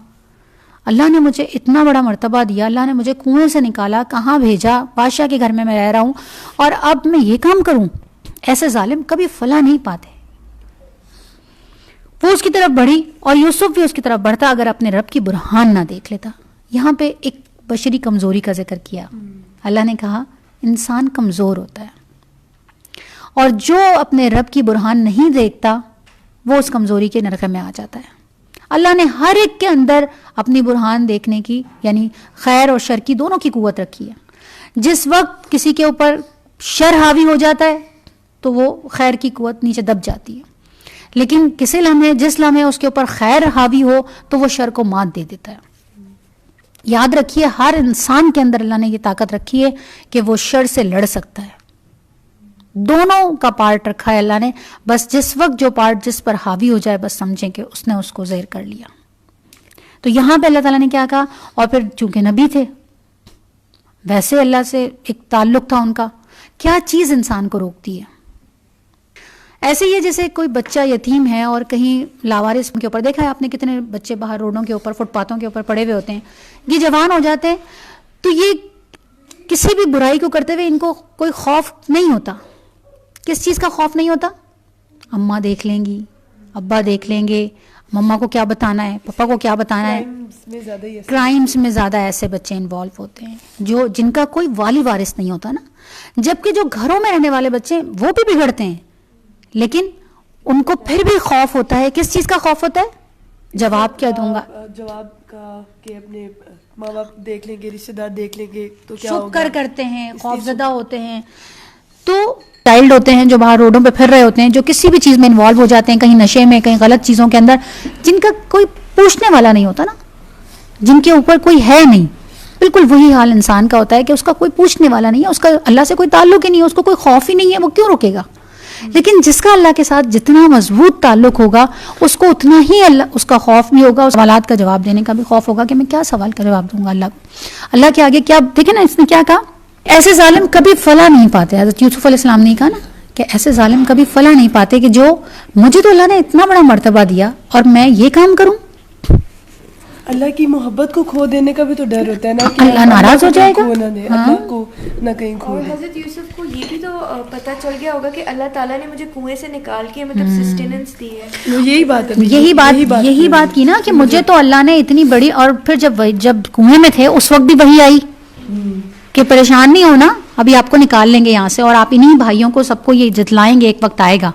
اللہ نے مجھے اتنا بڑا مرتبہ دیا, اللہ نے مجھے کنویں سے نکالا, کہاں بھیجا, بادشاہ کے گھر میں رہ رہا ہوں, اور اب میں یہ کام کروں, ایسے ظالم کبھی فلاں نہیں پاتے. وہ اس کی طرف بڑھی اور یوسف بھی اس کی طرف بڑھتا اگر اپنے رب کی برہان نہ دیکھ لیتا. یہاں پہ ایک بشری کمزوری کا ذکر کیا. اللہ نے کہا انسان کمزور ہوتا ہے, اور جو اپنے رب کی برہان نہیں دیکھتا وہ اس کمزوری کے نرخے میں آ جاتا ہے. اللہ نے ہر ایک کے اندر اپنی برہان دیکھنے کی, یعنی خیر اور شر کی دونوں کی قوت رکھی ہے. جس وقت کسی کے اوپر شر حاوی ہو جاتا ہے تو وہ خیر کی قوت نیچے دب جاتی ہے, لیکن کسی لمحے, جس لمحے اس کے اوپر خیر حاوی ہو تو وہ شر کو مات دے دیتا ہے. یاد رکھیے ہر انسان کے اندر اللہ نے یہ طاقت رکھی ہے کہ وہ شر سے لڑ سکتا ہے. دونوں کا پارٹ رکھا ہے اللہ نے, بس جس وقت جو پارٹ جس پر حاوی ہو جائے بس سمجھیں کہ اس نے اس کو زیر کر لیا. تو یہاں پہ اللہ تعالیٰ نے کیا کہا, اور پھر چونکہ نبی تھے ویسے اللہ سے ایک تعلق تھا ان کا. کیا چیز انسان کو روکتی ہے؟ ایسے ہی ہے جیسے کوئی بچہ یتیم ہے اور کہیں لاوارث کے اوپر, دیکھا ہے آپ نے کتنے بچے باہر روڈوں کے اوپر, فٹ پاتھوں کے اوپر پڑے ہوئے ہوتے ہیں. یہ جوان ہو جاتے ہیں تو یہ کسی بھی برائی کو کرتے ہوئے ان کو کوئی خوف نہیں ہوتا. کس چیز کا خوف نہیں ہوتا؟ اماں دیکھ لیں گی, ابا دیکھ لیں گے, مما کو کیا بتانا ہے, پپا کو کیا بتانا ہے. کرائمز میں زیادہ ایسے بچے انوالو ہوتے ہیں جن کا کوئی والی وارث نہیں ہوتا نا. جبکہ جو گھروں میں رہنے والے بچے وہ بھی بگڑتے ہیں, لیکن ان کو پھر بھی خوف ہوتا ہے. کس چیز کا خوف ہوتا ہے؟ جواب کیا دوں گا, جواب کا, کہ اپنے ماں باپ دیکھ لیں گے, رشتے دار دیکھ لیں گے تو کیا ہوگا. شکر کرتے ہیں, خوف زدہ ہوتے ہیں. تو چائلڈ ہوتے ہیں جو باہر روڈوں پہ پھر رہے ہوتے ہیں, جو کسی بھی چیز میں انوالو ہو جاتے ہیں, کہیں نشے میں, کہیں غلط چیزوں کے اندر, جن کا کوئی پوچھنے والا نہیں ہوتا نا, جن کے اوپر کوئی ہے نہیں. بالکل وہی حال انسان کا ہوتا ہے کہ اس کا کوئی پوچھنے والا نہیں ہے, اس کا اللہ سے کوئی تعلق ہی نہیں ہے, اس کو کوئی خوف ہی نہیں ہے, وہ کیوں روکے گا. لیکن جس کا اللہ کے ساتھ جتنا مضبوط تعلق ہوگا اس کو اتنا ہی اللہ اس کا خوف بھی ہوگا, اس سوالات کا جواب دینے کا بھی خوف ہوگا کہ میں کیا سوال کا جواب دوں گا اللہ کو. اللہ کے آگے کیا, دیکھیں نا اس نے کیا کہا, ایسے ظالم کبھی فلاح نہیں پاتے. حضرت یوسف علیہ السلام نے کہا نا کہ ایسے ظالم کبھی فلاح نہیں پاتے کہ جو مجھے تو اللہ نے اتنا بڑا مرتبہ دیا اور میں یہ کام کروں. اللہ کی محبت کو کھو دینے کا بھی تو ڈر ہوتا ہے نا, کہ اللہ ناراض ہو جائے گا, اللہ کو نہ کہیں کھو دے. حضرت یوسف کو یہ بھی تو پتہ چل گیا ہوگا کہ اللہ تعالیٰ نے مجھے کنویں سے نکال کے مطلب سسٹیننس دی ہے. یہی بات ہے, یہی بات کی نا کہ مجھے تو اللہ نے اتنی بڑی, اور پھر جب کنویں میں تھے اس وقت بھی وہی آئی کہ پریشان نہیں ہونا, ابھی آپ کو نکال لیں گے یہاں سے, اور آپ انہیں بھائیوں کو سب کو یہ جتلائیں گے, ایک وقت آئے گا.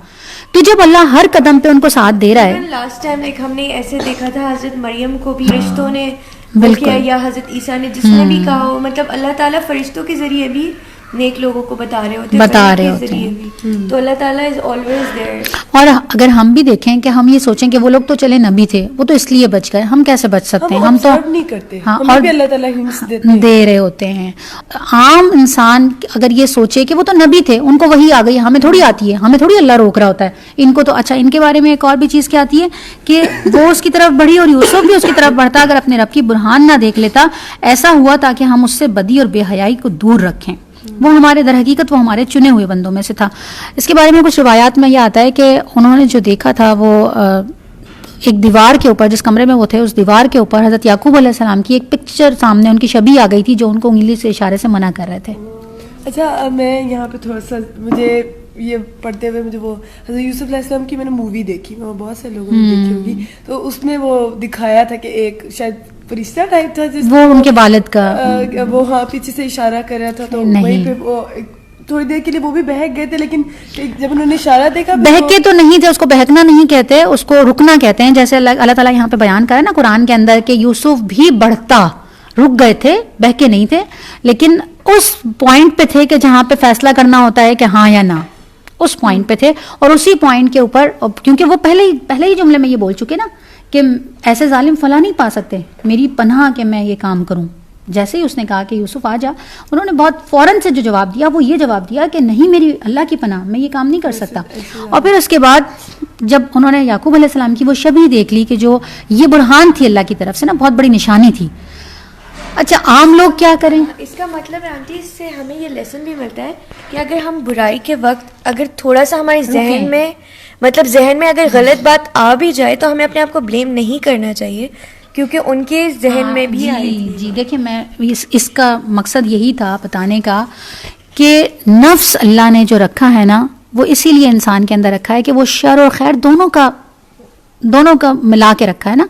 تو جب اللہ ہر قدم پہ ان کو ساتھ دے رہا ہے. لاسٹ ٹائم ایک ہم نے ایسے دیکھا تھا حضرت مریم کو بھی رشتوں نے بالکل, یا حضرت عیسیٰ نے جس نے بھی کہا ہو, مطلب اللہ تعالیٰ فرشتوں کے ذریعے بھی نیک لوگوں کو بتا رہے ہوتے ہیں. تو اللہ تعالیٰ از آلویز دیئر. اور اگر ہم بھی دیکھیں کہ ہم یہ سوچیں کہ وہ لوگ تو چلے نبی تھے, وہ تو اس لیے بچ گئے, ہم کیسے بچ سکتے ہیں؟ ہم تو نہیں کرتے, ہاں, اور بھی اللہ تعالیٰ دے رہے ہوتے ہیں. عام انسان اگر یہ سوچے کہ وہ تو نبی تھے, ان کو وہی آ گئی, ہمیں تھوڑی آتی ہے, ہمیں تھوڑی اللہ روک رہا ہوتا ہے ان کو. تو اچھا, ان کے بارے میں ایک اور بھی چیز کیا آتی ہے کہ وہ اس کی طرف بڑھی اور یوسف بھی اس کی طرف بڑھتا اگر اپنے رب کی برہان نہ دیکھ لیتا. ایسا ہوا تاکہ ہم اس سے بدی اور بے حیائی کو دور رکھیں. وہ ہمارے در حقیقت وہ ہمارے چنے ہوئے بندوں میں سے تھا. اس کے بارے میں کچھ روایات میں یہ آتا ہے کہ انہوں نے جو دیکھا تھا وہ ایک دیوار کے اوپر, جس کمرے میں وہ تھے اس دیوار کے اوپر حضرت یعقوب علیہ السلام کی ایک پکچر سامنے ان کی شبیہ آ گئی تھی جو ان کو انگلی سے اشارے سے منع کر رہے تھے. اچھا, میں یہاں پہ تھوڑا سا, مجھے یہ پڑھتے ہوئے مجھے وہ حضرت یوسف علیہ السلام کی میں نے مووی دیکھی, وہ بہت سے لوگوں نے دیکھی ہوگی, تو اس میں وہ دکھایا تھا کہ ایک شاید فرشتہ ٹائپ تھا جس وہ ان کے والد کا وہ ہاں پیچھے سے اشارہ کر رہا تھا, تو وہیں پہ وہ تھوڑی دیر کے لیے وہ بھی بہک گئے تھے, لیکن جب انہوں نے اشارہ دیکھا, بہکے تو نہیں تھے, اس کو بہکنا نہیں کہتے, اس کو رکنا کہتے ہیں. جیسے اللہ تعالیٰ یہاں پہ بیان کرے نا قرآن کے اندر کہ یوسف بھی بڑھتا, رک گئے تھے, بہکے نہیں تھے, لیکن اس پوائنٹ پہ تھے کہ جہاں پہ فیصلہ کرنا ہوتا ہے کہ ہاں یا نہ, اس پوائنٹ پہ تھے. اور اسی پوائنٹ کے اوپر, کیونکہ وہ پہلے ہی جملے میں یہ بول چکے نا کہ ایسے ظالم فلاں نہیں پا سکتے میری پناہ کہ میں یہ کام کروں. جیسے ہی اس نے کہا کہ یوسف آ جا, انہوں نے بہت فوراً سے جو جواب دیا وہ یہ جواب دیا کہ نہیں, میری اللہ کی پناہ, میں یہ کام نہیں کر سکتا. اور پھر اس کے بعد جب انہوں نے یعقوب علیہ السلام کی وہ شبیہ دیکھ لی کہ جو یہ برہان تھی اللہ کی طرف سے نا, بہت بڑی نشانی تھی. اچھا, عام لوگ کیا کریں؟ اس کا مطلب ہے آنٹی, اس سے ہمیں یہ لیسن بھی ملتا ہے کہ اگر ہم برائی کے وقت اگر تھوڑا سا ہمارے ذہن میں ذہن میں اگر غلط بات آ بھی جائے تو ہمیں اپنے آپ کو بلیم نہیں کرنا چاہیے, کیونکہ ان کے ذہن میں بھی آئی تھی. جی دیکھیں, میں اس کا مقصد یہی تھا بتانے کا کہ نفس اللہ نے جو رکھا ہے نا, وہ اسی لیے انسان کے اندر رکھا ہے کہ وہ شر اور خیر دونوں کا ملا کے رکھا ہے نا.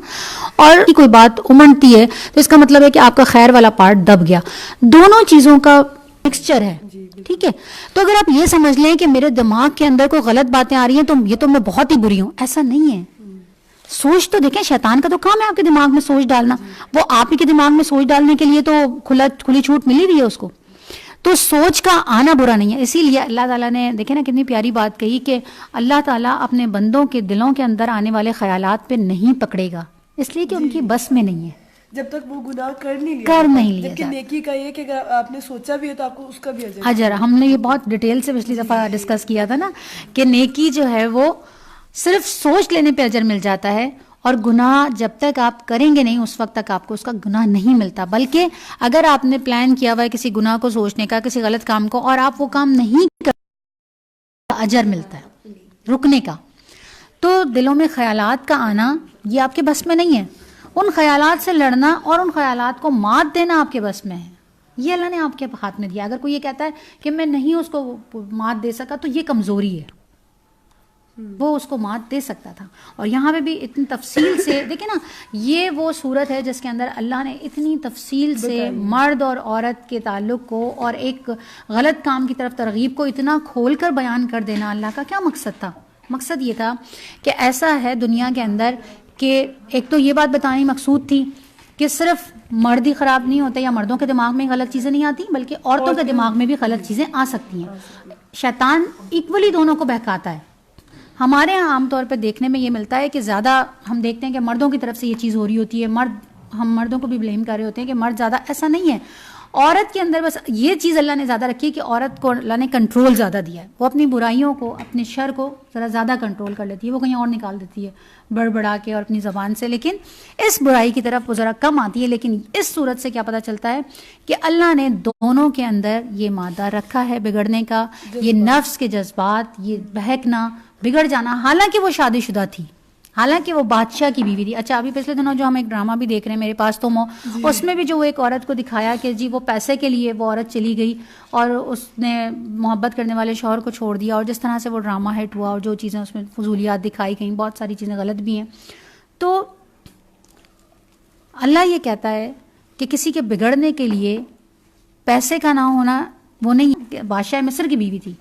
اور کوئی بات امنڈتی ہے تو اس کا مطلب ہے کہ آپ کا خیر والا پارٹ دب گیا. دونوں چیزوں کا مکسچر ہے, ٹھیک ہے. تو اگر آپ یہ سمجھ لیں کہ میرے دماغ کے اندر کوئی غلط باتیں آ رہی ہیں تو یہ تو میں بہت ہی بری ہوں, ایسا نہیں ہے. سوچ تو دیکھیں, شیطان کا تو کام ہے آپ کے دماغ میں سوچ ڈالنا. وہ آپ ہی کے دماغ میں سوچ ڈالنے کے لیے تو کھلی چھوٹ ملی ہوئی ہے اس کو. تو سوچ کا آنا برا نہیں ہے. اسی لیے اللہ تعالیٰ نے دیکھیں نا کتنی پیاری بات کہی کہ اللہ تعالیٰ اپنے بندوں کے دلوں کے اندر آنے والے خیالات پہ نہیں پکڑے گا, اس لیے کہ ان کی بس میں نہیں ہے جب تک وہ گناہ کر نہیں لیا. جبکہ نیکی کا یہ کہ اگر آپ نے سوچا بھی ہے تو آپ کو اس کا بھی اجر. ہم نے یہ بہت ڈیٹیل سے پچھلی دفعہ ڈسکس کیا تھا نا کہ نیکی جو ہے وہ صرف سوچ لینے پہ اجر مل جاتا ہے, اور گناہ جب تک آپ کریں گے نہیں اس وقت تک آپ کو اس کا گناہ نہیں ملتا. بلکہ اگر آپ نے پلان کیا ہوا ہے کسی گناہ کو سوچنے کا, کسی غلط کام کو, اور آپ وہ کام نہیں کرتے, اجر ملتا ہے رکنے کا. تو دلوں میں خیالات کا آنا یہ آپ کے بس میں نہیں ہے. ان خیالات سے لڑنا اور ان خیالات کو مات دینا آپ کے بس میں ہے. یہ اللہ نے آپ کے ہاتھ میں دیا. اگر کوئی یہ کہتا ہے کہ میں نہیں اس کو مات دے سکا تو یہ کمزوری ہے. وہ اس کو مات دے سکتا تھا. اور یہاں پہ بھی اتنی تفصیل سے دیکھیں نا, یہ وہ صورت ہے جس کے اندر اللہ نے اتنی تفصیل سے مرد اور عورت کے تعلق کو اور ایک غلط کام کی طرف ترغیب کو اتنا کھول کر بیان کر دینا. اللہ کا کیا مقصد تھا؟ مقصد یہ تھا کہ ایسا ہے دنیا کے اندر کہ ایک تو یہ بات بتانی مقصود تھی کہ صرف مرد ہی خراب نہیں ہوتے یا مردوں کے دماغ میں غلط چیزیں نہیں آتی, بلکہ عورتوں کے دماغ میں بھی غلط چیزیں آ سکتی ہیں. شیطان ایکولی دونوں کو بہکاتا ہے. ہمارے یہاں عام طور پہ دیکھنے میں یہ ملتا ہے کہ زیادہ ہم دیکھتے ہیں کہ مردوں کی طرف سے یہ چیز ہو رہی ہوتی ہے, ہم مردوں کو بھی بلیم کر رہے ہوتے ہیں کہ مرد زیادہ. ایسا نہیں ہے. عورت کے اندر بس یہ چیز اللہ نے زیادہ رکھی ہے کہ عورت کو اللہ نے کنٹرول زیادہ دیا ہے. وہ اپنی برائیوں کو, اپنے شر کو ذرا زیادہ کنٹرول کر لیتی ہے. وہ کہیں اور نکال دیتی ہے بڑبڑا کے اور اپنی زبان سے, لیکن اس برائی کی طرف وہ ذرا کم آتی ہے. لیکن اس صورت سے کیا پتہ چلتا ہے کہ اللہ نے دونوں کے اندر یہ مادہ رکھا ہے بگڑنے کا, یہ نفس کے جذبات, یہ بہکنا, بگڑ جانا. حالانکہ وہ شادی شدہ تھی, حالانکہ وہ بادشاہ کی بیوی تھی. اچھا, ابھی پچھلے دنوں جو ہم ایک ڈرامہ بھی دیکھ رہے ہیں میرے پاس تو اس میں بھی جو ایک عورت کو دکھایا کہ جی وہ پیسے کے لیے وہ عورت چلی گئی اور اس نے محبت کرنے والے شوہر کو چھوڑ دیا, اور جس طرح سے وہ ڈرامہ ہٹ ہوا اور جو چیزیں اس میں فضولیات دکھائی گئیں, بہت ساری چیزیں غلط بھی ہیں. تو اللہ یہ کہتا ہے کہ کسی کے بگڑنے کے لیے پیسے کا نہ ہونا وہ نہیں. بادشاہ مصر کی بیوی تھی,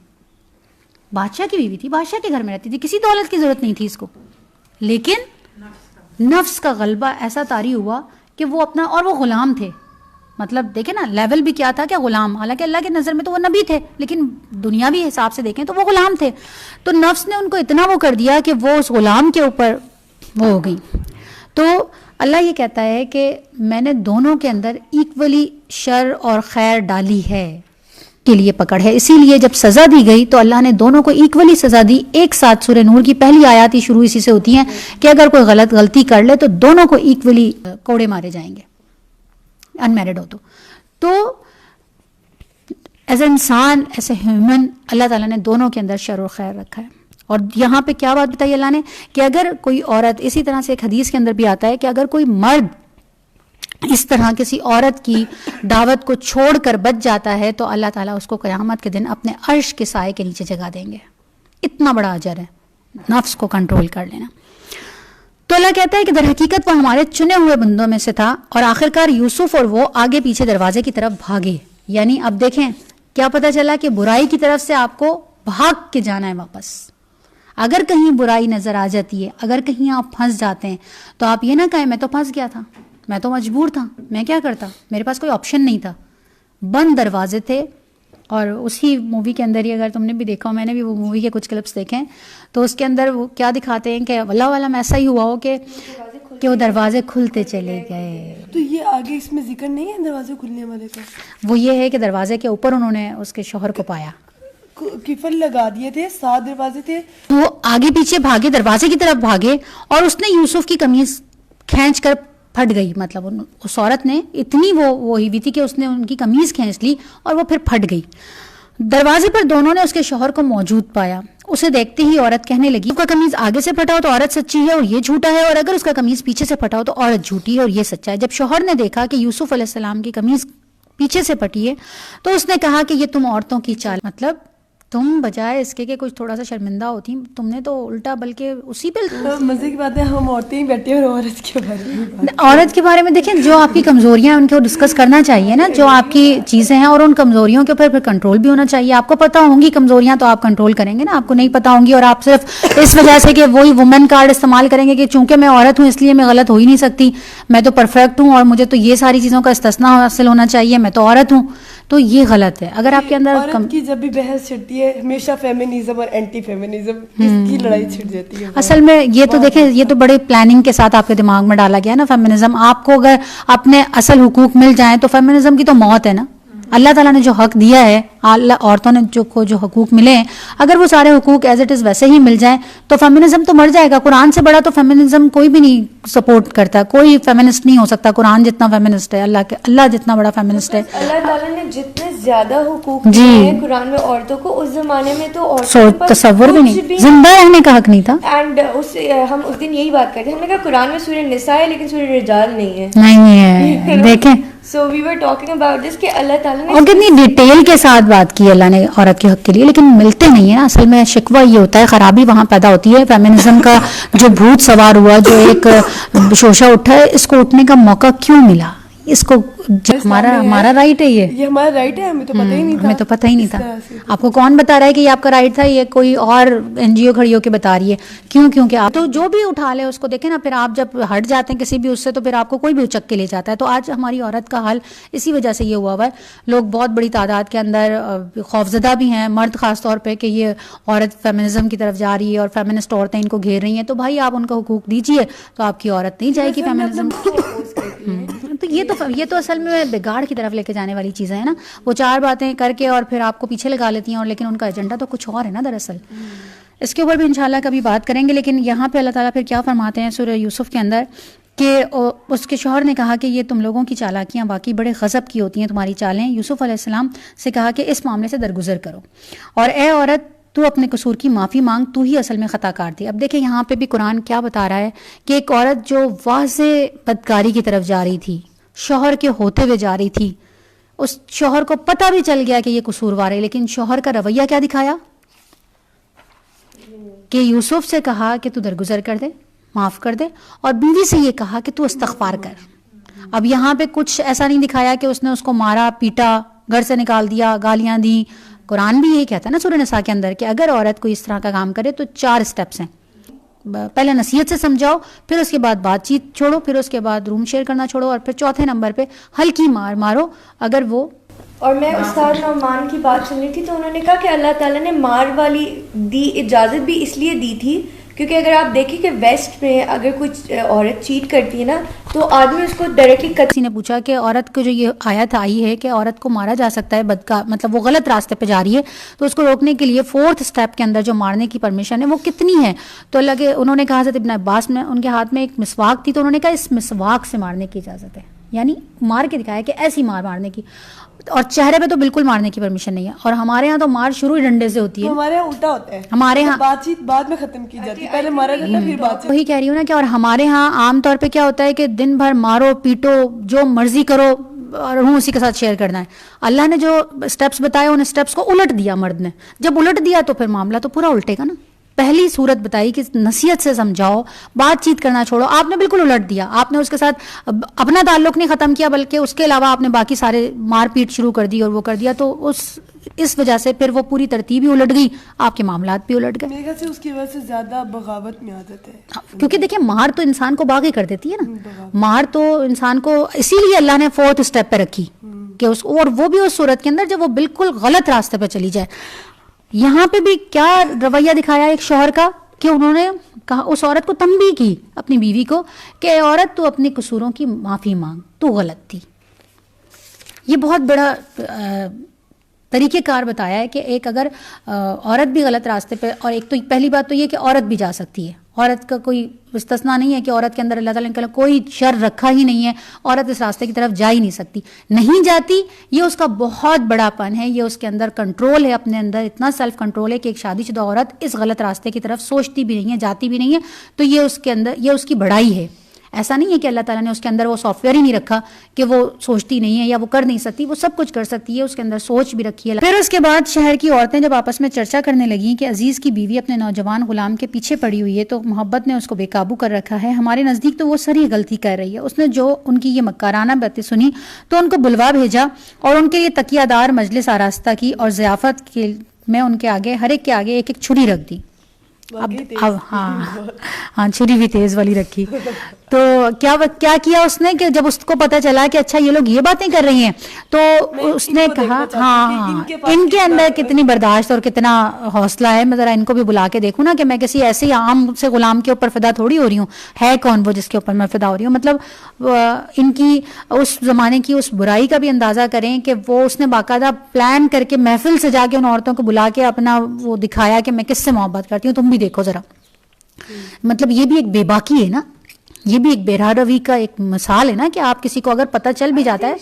بادشاہ کی بیوی تھی, بادشاہ کے گھر میں رہتی تھی, کسی دولت کی ضرورت نہیں تھی اس کو, لیکن نفس کا غلبہ ایسا طاری ہوا کہ وہ اپنا, اور وہ غلام تھے, مطلب دیکھیں نا لیول بھی کیا تھا کہ غلام, حالانکہ اللہ کی نظر میں تو وہ نبی تھے لیکن دنیاوی حساب سے دیکھیں تو وہ غلام تھے. تو نفس نے ان کو اتنا وہ کر دیا کہ وہ اس غلام کے اوپر وہ ہو گئی. تو اللہ یہ کہتا ہے کہ میں نے دونوں کے اندر ایکولی شر اور خیر ڈالی ہے کے لیے پکڑ ہے. اسی لیے جب سزا دی گئی تو اللہ نے دونوں کو ایکولی سزا دی. ایک ساتھ سورہ نور کی پہلی آیات ہی شروع اسی سے ہوتی ہیں کہ اگر کوئی غلطی کر لے تو دونوں کو ایکولی کوڑے مارے جائیں گے, ان میرڈ ہو تو ایز اے انسان, ایز اے ہیومن, اللہ تعالیٰ نے دونوں کے اندر شر اور خیر رکھا ہے. اور یہاں پہ کیا بات بتائی اللہ نے کہ اگر کوئی عورت, اسی طرح سے ایک حدیث کے اندر بھی آتا ہے کہ اگر کوئی مرد اس طرح کسی عورت کی دعوت کو چھوڑ کر بچ جاتا ہے تو اللہ تعالیٰ اس کو قیامت کے دن اپنے عرش کے سائے کے نیچے جگہ دیں گے. اتنا بڑا اجر ہے نفس کو کنٹرول کر لینا. تو اللہ کہتا ہے کہ در حقیقت وہ ہمارے چنے ہوئے بندوں میں سے تھا اور آخرکار یوسف اور وہ آگے پیچھے دروازے کی طرف بھاگے. یعنی اب دیکھیں کیا پتہ چلا کہ برائی کی طرف سے آپ کو بھاگ کے جانا ہے واپس. اگر کہیں برائی نظر آ جاتی ہے, اگر کہیں آپ پھنس جاتے ہیں تو آپ یہ نہ کہیں میں تو پھنس گیا تھا, میں تو مجبور تھا, میں کیا کرتا, میرے پاس کوئی آپشن نہیں تھا. بند دروازے تھے. اور اسی مووی کے اندر ہی اگر تم نے بھی دیکھا ہو, میں نے بھی وہ مووی کے کچھ کلپس دیکھے ہیں, تو اس کے اندر وہ کیا دکھاتے ہیں کہ اللہ والا میں ایسا ہی ہوا ہو کہ وہ دروازے کھلتے چلے گئے. تو یہ آگے اس میں ذکر نہیں ہے دروازے کھلنے والے کا؟ وہ یہ ہے کہ دروازے کے اوپر انہوں نے اس کے شوہر کو پایا, کفل لگا دیے تھے, 7 دروازے تھے, وہ آگے پیچھے بھاگے, دروازے کی طرف بھاگے اور اس نے یوسف کی قمیض کھینچ کر پھٹ گئی. مطلب اس عورت نے اتنی وہ ہوئی تھی کہ اس نے ان کی قمیض کھینچ لی اور وہ پھر پھٹ گئی. دروازے پر دونوں نے اس کے شوہر کو موجود پایا. اسے دیکھتے ہی عورت کہنے لگی اس کا قمیض آگے سے پھٹا ہو تو عورت سچی ہے اور یہ جھوٹا ہے, اور اگر اس کا قمیض پیچھے سے پھٹا ہو تو عورت جھوٹی ہے اور یہ سچا ہے. جب شوہر نے دیکھا کہ یوسف علیہ السلام کی قمیض پیچھے سے پھٹی ہے تو اس نے کہا کہ یہ تم عورتوں کی چال, مطلب تم بجائے اس کے کہ کچھ تھوڑا سا شرمندہ ہوتی, تم نے تو الٹا بلکہ اسی پہ. مزے کی بات ہے ہم عورتیں ہی بیٹھے اور عورت کے بارے میں عورت کے بارے میں دیکھیں جو آپ کی کمزوریاں ہیں ان کو ڈسکس کرنا چاہیے نا, جو آپ کی چیزیں ہیں, اور ان کمزوریوں کے اوپر پھر کنٹرول بھی ہونا چاہیے. آپ کو پتہ ہوں گی کمزوریاں تو آپ کنٹرول کریں گے نا, آپ کو نہیں پتہ ہوں گی اور آپ صرف اس وجہ سے کہ وہی وومن کارڈ استعمال کریں گے کہ چونکہ میں عورت ہوں اس لیے میں غلط ہو ہی نہیں سکتی, میں تو پرفیکٹ ہوں اور مجھے تو یہ ساری چیزوں کا استثناء حاصل ہونا چاہیے, میں تو عورت ہوں. تو یہ غلط ہے. اگر آپ کے اندر عورت کی جب بھی بحث چھڑتی ہے ہمیشہ فیمنزم اور اینٹی فیمنزم اس کی لڑائی چھڑ جاتی ہے. اصل میں یہ تو دیکھیں یہ تو بڑے پلاننگ کے ساتھ آپ کے دماغ میں ڈالا گیا نا فیمنزم. آپ کو اگر اپنے اصل حقوق مل جائیں تو فیمنزم کی تو موت ہے نا. اللہ تعالیٰ نے جو حق دیا ہے, عورتوں نے جو حقوق ملے ہیں, اگر وہ سارے حقوق ایز اٹ از ویسے ہی مل جائیں تو فیمنزم تو مر جائے گا. قرآن سے بڑا تو فیمنزم کوئی بھی نہیں سپورٹ کرتا, کوئی فیمنسٹ نہیں ہو سکتا قرآن جتنا فیمنسٹ ہے, اللہ جتنا بڑا فیمنسٹ ہے. اللہ تعالیٰ نے جتنے زیادہ حقوق دیے ہیں قرآن میں عورتوں کو, اس زمانے میں تو عورتوں کے پاس تصور بھی نہیں, زندہ رہنے کا حق نہیں تھا. اینڈ ہم اس دن یہی بات کرتے ہیں, ہم نے کہا قرآن میں سورہ نساء ہے لیکن سورہ رجال نہیں ہے. نہیں ہے, دیکھیں So we were talking about this کہ اللہ تعالیٰ نے اور کتنی ڈیٹیل کے ساتھ بات کی اللہ نے عورت کے حق کے لیے, لیکن ملتے نہیں ہیں نا. اصل میں شکوہ یہ ہوتا ہے, خرابی وہاں پیدا ہوتی ہے. فیمنزم کا جو بھوت سوار ہوا, جو ایک شوشہ اٹھا ہے, اس کو اٹھنے کا موقع کیوں ملا؟ اس کو ہمارا رائٹ ہے, یہ ہمارا رائٹ ہے, ہمیں تو پتہ ہی نہیں تھا. ہمیں تو پتہ ہی نہیں تھا. آپ کو کون بتا رہا ہے کہ یہ آپ کا رائٹ تھا؟ یہ کوئی اور این جی او کھڑی ہو کے بتا رہی ہے. کیونکہ آپ تو جو بھی اٹھا لے اس کو دیکھیں نا, پھر آپ جب ہٹ جاتے ہیں کسی بھی اس سے تو پھر آپ کو کوئی بھی اچک کے لے جاتا ہے. تو آج ہماری عورت کا حال اسی وجہ سے یہ ہوا ہے. لوگ بہت بڑی تعداد کے اندر خوفزدہ بھی ہیں, مرد خاص طور پہ, کہ یہ عورت فیمنزم کی طرف جا رہی ہے اور فیمنسٹ عورتیں ان کو گھیر رہی ہیں. تو بھائی آپ ان کا حقوق دیجیے تو آپ کی عورت نہیں جائے گی فیمنزم. تو یہ تو اصل میں بگاڑ کی طرف لے کے جانے والی چیزیں ہیں نا. وہ 4 باتیں کر کے اور پھر آپ کو پیچھے لگا لیتی ہیں, اور لیکن ان کا ایجنڈا تو کچھ اور ہے نا دراصل. اس کے اوپر بھی انشاءاللہ کبھی بات کریں گے. لیکن یہاں پہ اللہ تعالیٰ پھر کیا فرماتے ہیں سورہ یوسف کے اندر کہ اس کے شوہر نے کہا کہ یہ تم لوگوں کی چالاکیاں واقعی بڑے غضب کی ہوتی ہیں تمہاری چالیں. یوسف علیہ السلام سے کہا کہ اس معاملے سے درگزر کرو, اور اے عورت تو اپنے قصور کی معافی مانگ, تو ہی اصل میں خطا کار تھی. اب دیکھیں یہاں پہ بھی قرآن کیا بتا رہا ہے کہ ایک عورت جو واضح بدکاری کی طرف جا رہی تھی, شوہر کے ہوتے ہوئے جا رہی تھی, اس شوہر کو پتہ بھی چل گیا کہ یہ قصوروار ہے, لیکن شوہر کا رویہ کیا دکھایا کہ یوسف سے کہا کہ تو درگزر کر دے, معاف کر دے, اور بیوی سے یہ کہا کہ تو استغفار کر. اب یہاں پہ کچھ ایسا نہیں دکھایا کہ اس نے اس کو مارا پیٹا, گھر سے نکال دیا, گالیاں دی. قرآن بھی یہی کہتا ہے نا سورہ نساء کے اندر کہ اگر عورت کوئی اس طرح کا کام کرے تو 4 سٹیپس ہیں. پہلے نصیحت سے سمجھاؤ, پھر اس کے بعد بات چیت چھوڑو, پھر اس کے بعد روم شیئر کرنا چھوڑو, اور پھر چوتھے نمبر پہ ہلکی مار مارو اگر وہ. اور میں استاد نعمان کی بات سن رہی تھی تو انہوں نے کہا کہ اللہ تعالیٰ نے مار والی اجازت بھی اس لیے دی تھی کیونکہ اگر آپ دیکھیں کہ ویسٹ میں اگر کوئی عورت چیٹ کرتی ہے نا تو آدمی اس کو ڈائریکٹلی. کسی نے پوچھا کہ عورت کو جو یہ آیت آئی ہے کہ عورت کو مارا جا سکتا ہے مطلب وہ غلط راستے پہ جا رہی ہے, تو اس کو روکنے کے لیے 4th اسٹیپ کے اندر جو مارنے کی پرمیشن ہے وہ کتنی ہے. تو اللہ کے انہوں نے کہا حضرت ابن عباس میں ان کے ہاتھ میں ایک مسواک تھی, تو انہوں نے کہا اس مسواک سے مارنے کی اجازت ہے, یعنی مار کے دکھایا کہ ایسی مارنے کی, اور چہرے پہ تو بالکل مارنے کی پرمیشن نہیں ہے. اور ہمارے ہاں تو مار شروع ہی ڈنڈے سے ہوتی ہے, ہمارے یہاں الٹا ہوتا ہے, ہمارے ہاں بات چیت بعد میں ختم کی جاتی ہے, پہلے مارا جاتا ہے پھر بات چیت. وہی کہہ رہی ہوں نا کہ اور ہمارے ہاں عام طور پہ کیا ہوتا ہے کہ دن بھر مارو پیٹو جو مرضی کرو اور ہوں اسی کے ساتھ شیئر کرنا ہے. اللہ نے جو اسٹیپس بتائے ان اسٹیپس کو الٹ دیا مرد نے, جب الٹ دیا تو پھر معاملہ تو پورا الٹے گا نا. پہلی صورت بتائی کہ نصیحت سے سمجھاؤ, بات چیت کرنا چھوڑو, آپ نے بالکل الٹ دیا, آپ نے اس کے ساتھ اپنا تعلق نہیں ختم کیا بلکہ اس کے علاوہ آپ نے باقی سارے مار پیٹ شروع کر دی اور وہ کر دیا, تو اس وجہ سے پھر وہ پوری ترتیب ہی الٹ گئی, آپ کے معاملات بھی الٹ گئے. میرے خیال سے اس کی وجہ سے زیادہ بغاوت میں عادت ہے, کیونکہ دیکھیں مار تو انسان کو باغی کر دیتی ہے نا, مار تو انسان کو اسی لیے اللہ نے 4th اسٹیپ پہ رکھی کہ اور وہ بھی اس صورت کے اندر جب وہ بالکل غلط راستے پہ چلی جائے. یہاں پہ بھی کیا رویہ دکھایا ایک شوہر کا کہ انہوں نے کہا, اس عورت کو تنبیہ کی اپنی بیوی کو کہ اے عورت تو اپنے قصوروں کی معافی مانگ, تو غلط تھی. یہ بہت بڑا طریقہ کار بتایا ہے کہ ایک اگر عورت بھی غلط راستے پہ, اور ایک تو پہلی بات تو یہ کہ عورت بھی جا سکتی ہے, عورت کا کوئی استثنا نہیں ہے کہ عورت کے اندر اللہ تعالیٰ نے کوئی شر رکھا ہی نہیں ہے, عورت اس راستے کی طرف جا ہی نہیں سکتی, نہیں جاتی, یہ اس کا بہت بڑا پن ہے, یہ اس کے اندر کنٹرول ہے, اپنے اندر اتنا سیلف کنٹرول ہے کہ ایک شادی شدہ عورت اس غلط راستے کی طرف سوچتی بھی نہیں ہے, جاتی بھی نہیں ہے, تو یہ اس کے اندر یہ اس کی بڑائی ہے. ایسا نہیں ہے کہ اللہ تعالیٰ نے اس کے اندر وہ سافٹ ویئر ہی نہیں رکھا کہ وہ سوچتی نہیں ہے یا وہ کر نہیں سکتی, وہ سب کچھ کر سکتی ہے, اس کے اندر سوچ بھی رکھی ہے. پھر اس کے بعد شہر کی عورتیں جب آپس میں چرچا کرنے لگیں کہ عزیز کی بیوی اپنے نوجوان غلام کے پیچھے پڑی ہوئی ہے تو محبت نے اس کو بے قابو کر رکھا ہے, ہمارے نزدیک تو وہ سری غلطی کر رہی ہے. اس نے جو ان کی یہ مکارانہ باتیں سنی تو ان کو بلوا بھیجا اور ان کے لیے تکیہ دار مجلس آراستہ کی اور ضیافت کے میں ان کے آگے ہر ایک کے آگے ایک ایک چھری رکھ دی. اب ہاں چھری بھی تیز والی رکھی. تو کیا کیا اس نے کہ جب اس کو پتا چلا کہ اچھا یہ لوگ یہ باتیں کر رہی ہیں تو اس نے کہا ہاں ان کے اندر کتنی برداشت اور کتنا حوصلہ ہے, میں ذرا ان کو بھی بلا کے دیکھوں نا کہ میں کسی ایسے عام سے غلام کے اوپر فدا تھوڑی ہو رہی ہوں, ہے کون وہ جس کے اوپر میں فدا ہو رہی ہوں. مطلب ان کی اس زمانے کی اس برائی کا بھی اندازہ کریں کہ وہ اس نے باقاعدہ پلان کر کے محفل سے جا کے ان عورتوں کو بلا کے اپنا وہ دکھایا کہ میں کس سے محبت کرتی ہوں, تم بھی دیکھو ذرا. مطلب یہ بھی ایک بے باکی ہے نا, یہ بھی ایک بے روی کا ایک مثال ہے نا کہ آپ کسی کو اگر پتہ چل بھی جاتا ہے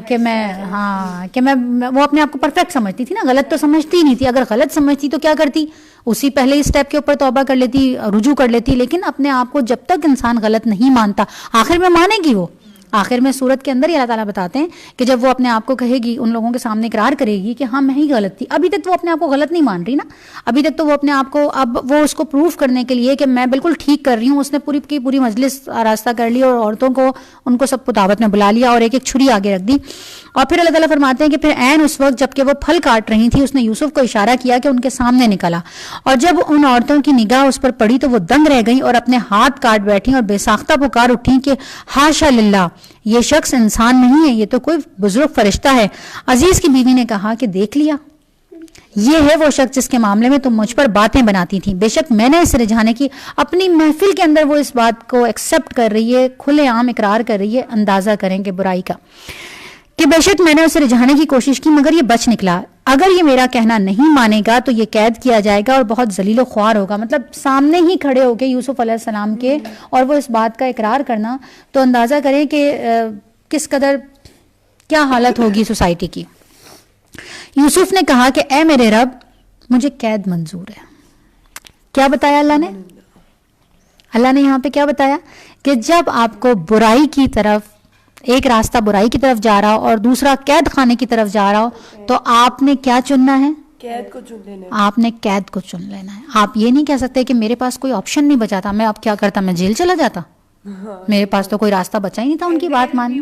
کہ میں وہ اپنے آپ کو پرفیکٹ سمجھتی تھی نا, غلط تو سمجھتی ہی نہیں تھی. اگر غلط سمجھتی تو کیا کرتی, اسی پہلے اسٹیپ کے اوپر توبہ کر لیتی, رجوع کر لیتی. لیکن اپنے آپ کو جب تک انسان غلط نہیں مانتا, آخر میں مانے گی وہ, آخر میں صورت کے اندر ہی اللہ تعالیٰ بتاتے ہیں کہ جب وہ اپنے آپ کو کہے گی, ان لوگوں کے سامنے اقرار کرے گی کہ ہاں میں ہی غلط تھی. ابھی تک تو وہ اپنے آپ کو غلط نہیں مان رہی نا, ابھی تک تو وہ اپنے آپ کو, اب وہ اس کو پروف کرنے کے لیے کہ میں بالکل ٹھیک کر رہی ہوں, اس نے پوری کی پوری مجلس آراستہ کر لی اور عورتوں کو ان کو سب کو دعوت میں بلا لیا اور ایک ایک چھری آگے رکھ دی. اور پھر اللہ تعالیٰ فرماتے ہیں کہ پھر عین اس وقت جب کہ وہ پھل کاٹ رہی تھی اس نے یوسف کو اشارہ کیا کہ ان کے سامنے نکلا, اور جب ان عورتوں کی نگاہ اس پر پڑی تو وہ دنگ رہ گئیں اور اپنے ہاتھ کاٹ بیٹھیں اور بے ساختہ پکار اٹھیں کہ ہاشا للہ, یہ شخص انسان نہیں ہے, یہ تو کوئی بزرگ فرشتہ ہے. عزیز کی بیوی نے کہا کہ دیکھ لیا, یہ ہے وہ شخص جس کے معاملے میں تم مجھ پر باتیں بناتی تھی. بے شک میں نے اسے رجھانے کی, اپنی محفل کے اندر وہ اس بات کو ایکسیپٹ کر رہی ہے, کھلے عام اقرار کر رہی ہے. اندازہ کریں کہ برائی کا کہ بے شک میں نے اسے رجھانے کی کوشش کی مگر یہ بچ نکلا. اگر یہ میرا کہنا نہیں مانے گا تو یہ قید کیا جائے گا اور بہت ذلیل و خوار ہوگا. مطلب سامنے ہی کھڑے ہو کے یوسف علیہ السلام کے اور وہ اس بات کا اقرار کرنا, تو اندازہ کریں کہ کس قدر کیا حالت ہوگی سوسائٹی کی. یوسف نے کہا کہ اے میرے رب مجھے قید منظور ہے. کیا بتایا اللہ نے, اللہ نے یہاں پہ کیا بتایا کہ جب آپ کو برائی کی طرف, ایک راستہ برائی کی طرف جا رہا ہو اور دوسرا قید خانے کی طرف جا رہا ہو, تو آپ نے کیا چننا ہے, قید کو چن لینا ہے. آپ نے قید کو چن لینا ہے. آپ یہ نہیں کہہ سکتے کہ میرے پاس کوئی آپشن نہیں بچا تھا, میں اب کیا کرتا, میں جیل چلا جاتا, میرے پاس تو کوئی راستہ بچا ہی نہیں تھا ان کی بات ماننے.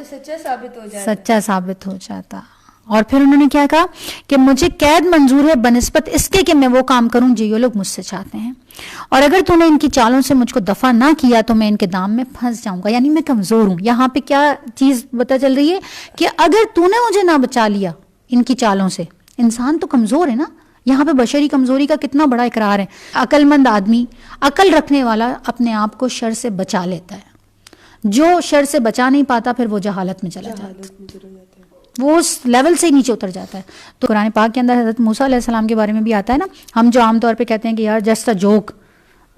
سچا ثابت ہو جاتا. سچا ثابت ہو جاتا. اور پھر انہوں نے کیا کہا کہ مجھے قید منظور ہے بنسبت اس کے کہ میں وہ کام کروں جو یہ لوگ مجھ سے چاہتے ہیں، اور اگر تو نے ان کی چالوں سے مجھ کو دفع نہ کیا تو میں ان کے دام میں پھنس جاؤں گا. یعنی میں کمزور ہوں. یہاں پہ کیا چیز پتہ چل رہی ہے کہ اگر تو نے مجھے نہ بچا لیا ان کی چالوں سے، انسان تو کمزور ہے نا. یہاں پہ بشری کمزوری کا کتنا بڑا اقرار ہے. عقل مند آدمی، عقل رکھنے والا اپنے آپ کو شر سے بچا لیتا ہے. جو شر سے بچا نہیں پاتا پھر وہ جہالت میں چلا جاتا ہے، وہ اس لیول سے ہی نیچے اتر جاتا ہے. تو قرآن پاک کے اندر حضرت موسیٰ علیہ السلام کے بارے میں بھی آتا ہے نا. ہم جو عام طور پہ کہتے ہیں کہ یار جسٹ اے جوک،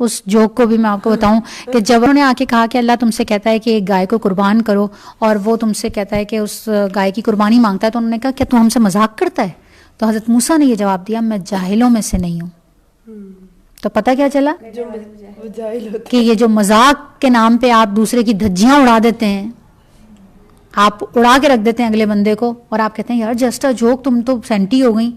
اس جوک کو بھی میں آپ کو بتاؤں کہ جب انہوں نے آ کے کہا کہ اللہ تم سے کہتا ہے کہ ایک گائے کو قربان کرو اور وہ تم سے کہتا ہے کہ اس گائے کی قربانی مانگتا ہے، تو انہوں نے کہا کیا تو ہم سے مذاق کرتا ہے؟ تو حضرت موسیٰ نے یہ جواب دیا میں جاہلوں میں سے نہیں ہوں. تو پتہ کیا چلا کہ یہ جو مذاق کے نام پہ آپ دوسرے کی دھجیاں اڑا دیتے ہیں، آپ اڑا کے رکھ دیتے ہیں اگلے بندے کو، اور آپ کہتے ہیں یار جسٹ اے جوک، تم تو سینٹی ہو گئی.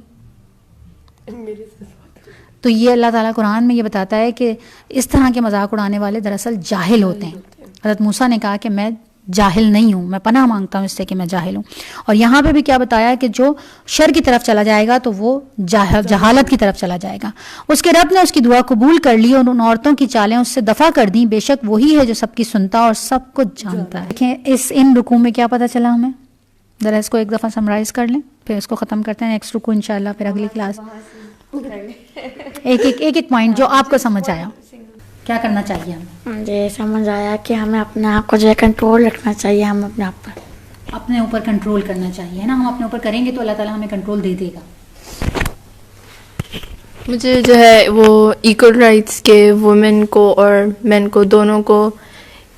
تو یہ اللہ تعالیٰ قرآن میں یہ بتاتا ہے کہ اس طرح کے مذاق اڑانے والے دراصل جاہل ہوتے ہیں. حضرت موسیٰ نے کہا کہ میں جاہل نہیں ہوں، میں پناہ مانگتا ہوں اس سے کہ میں جاہل ہوں. اور یہاں پہ بھی کیا بتایا کہ جو شر کی طرف چلا جائے گا تو وہ جہالت کی طرف چلا جائے گا. اس کے رب نے اس کی دعا قبول کر لی اور ان عورتوں کی چالیں اس سے دفع کر دیں. بے شک وہی ہے جو سب کی سنتا اور سب کچھ جانتا ہے. دیکھیں ان رکوع میں کیا پتہ چلا ہمیں، ذرا اس کو ایک دفعہ سمرائز کر لیں پھر اس کو ختم کرتے ہیں. نیکسٹ رکوع انشاءاللہ پھر اگلی کلاس ایک پوائنٹ جو آپ کو سمجھ آیا کیا کرنا چاہیے ہمیں. مجھے سمجھ آیا کہ ہمیں اپنے آپ کو جو ہے کنٹرول رکھنا چاہیے. ہم اپنے آپ پر اپنے اوپر کنٹرول کرنا چاہیے نا. ہم اپنے اوپر کریں گے تو اللہ تعالیٰ ہمیں کنٹرول دے دے گا. مجھے جو ہے وہ ایکول رائٹس کے وومن کو اور مین کو دونوں کو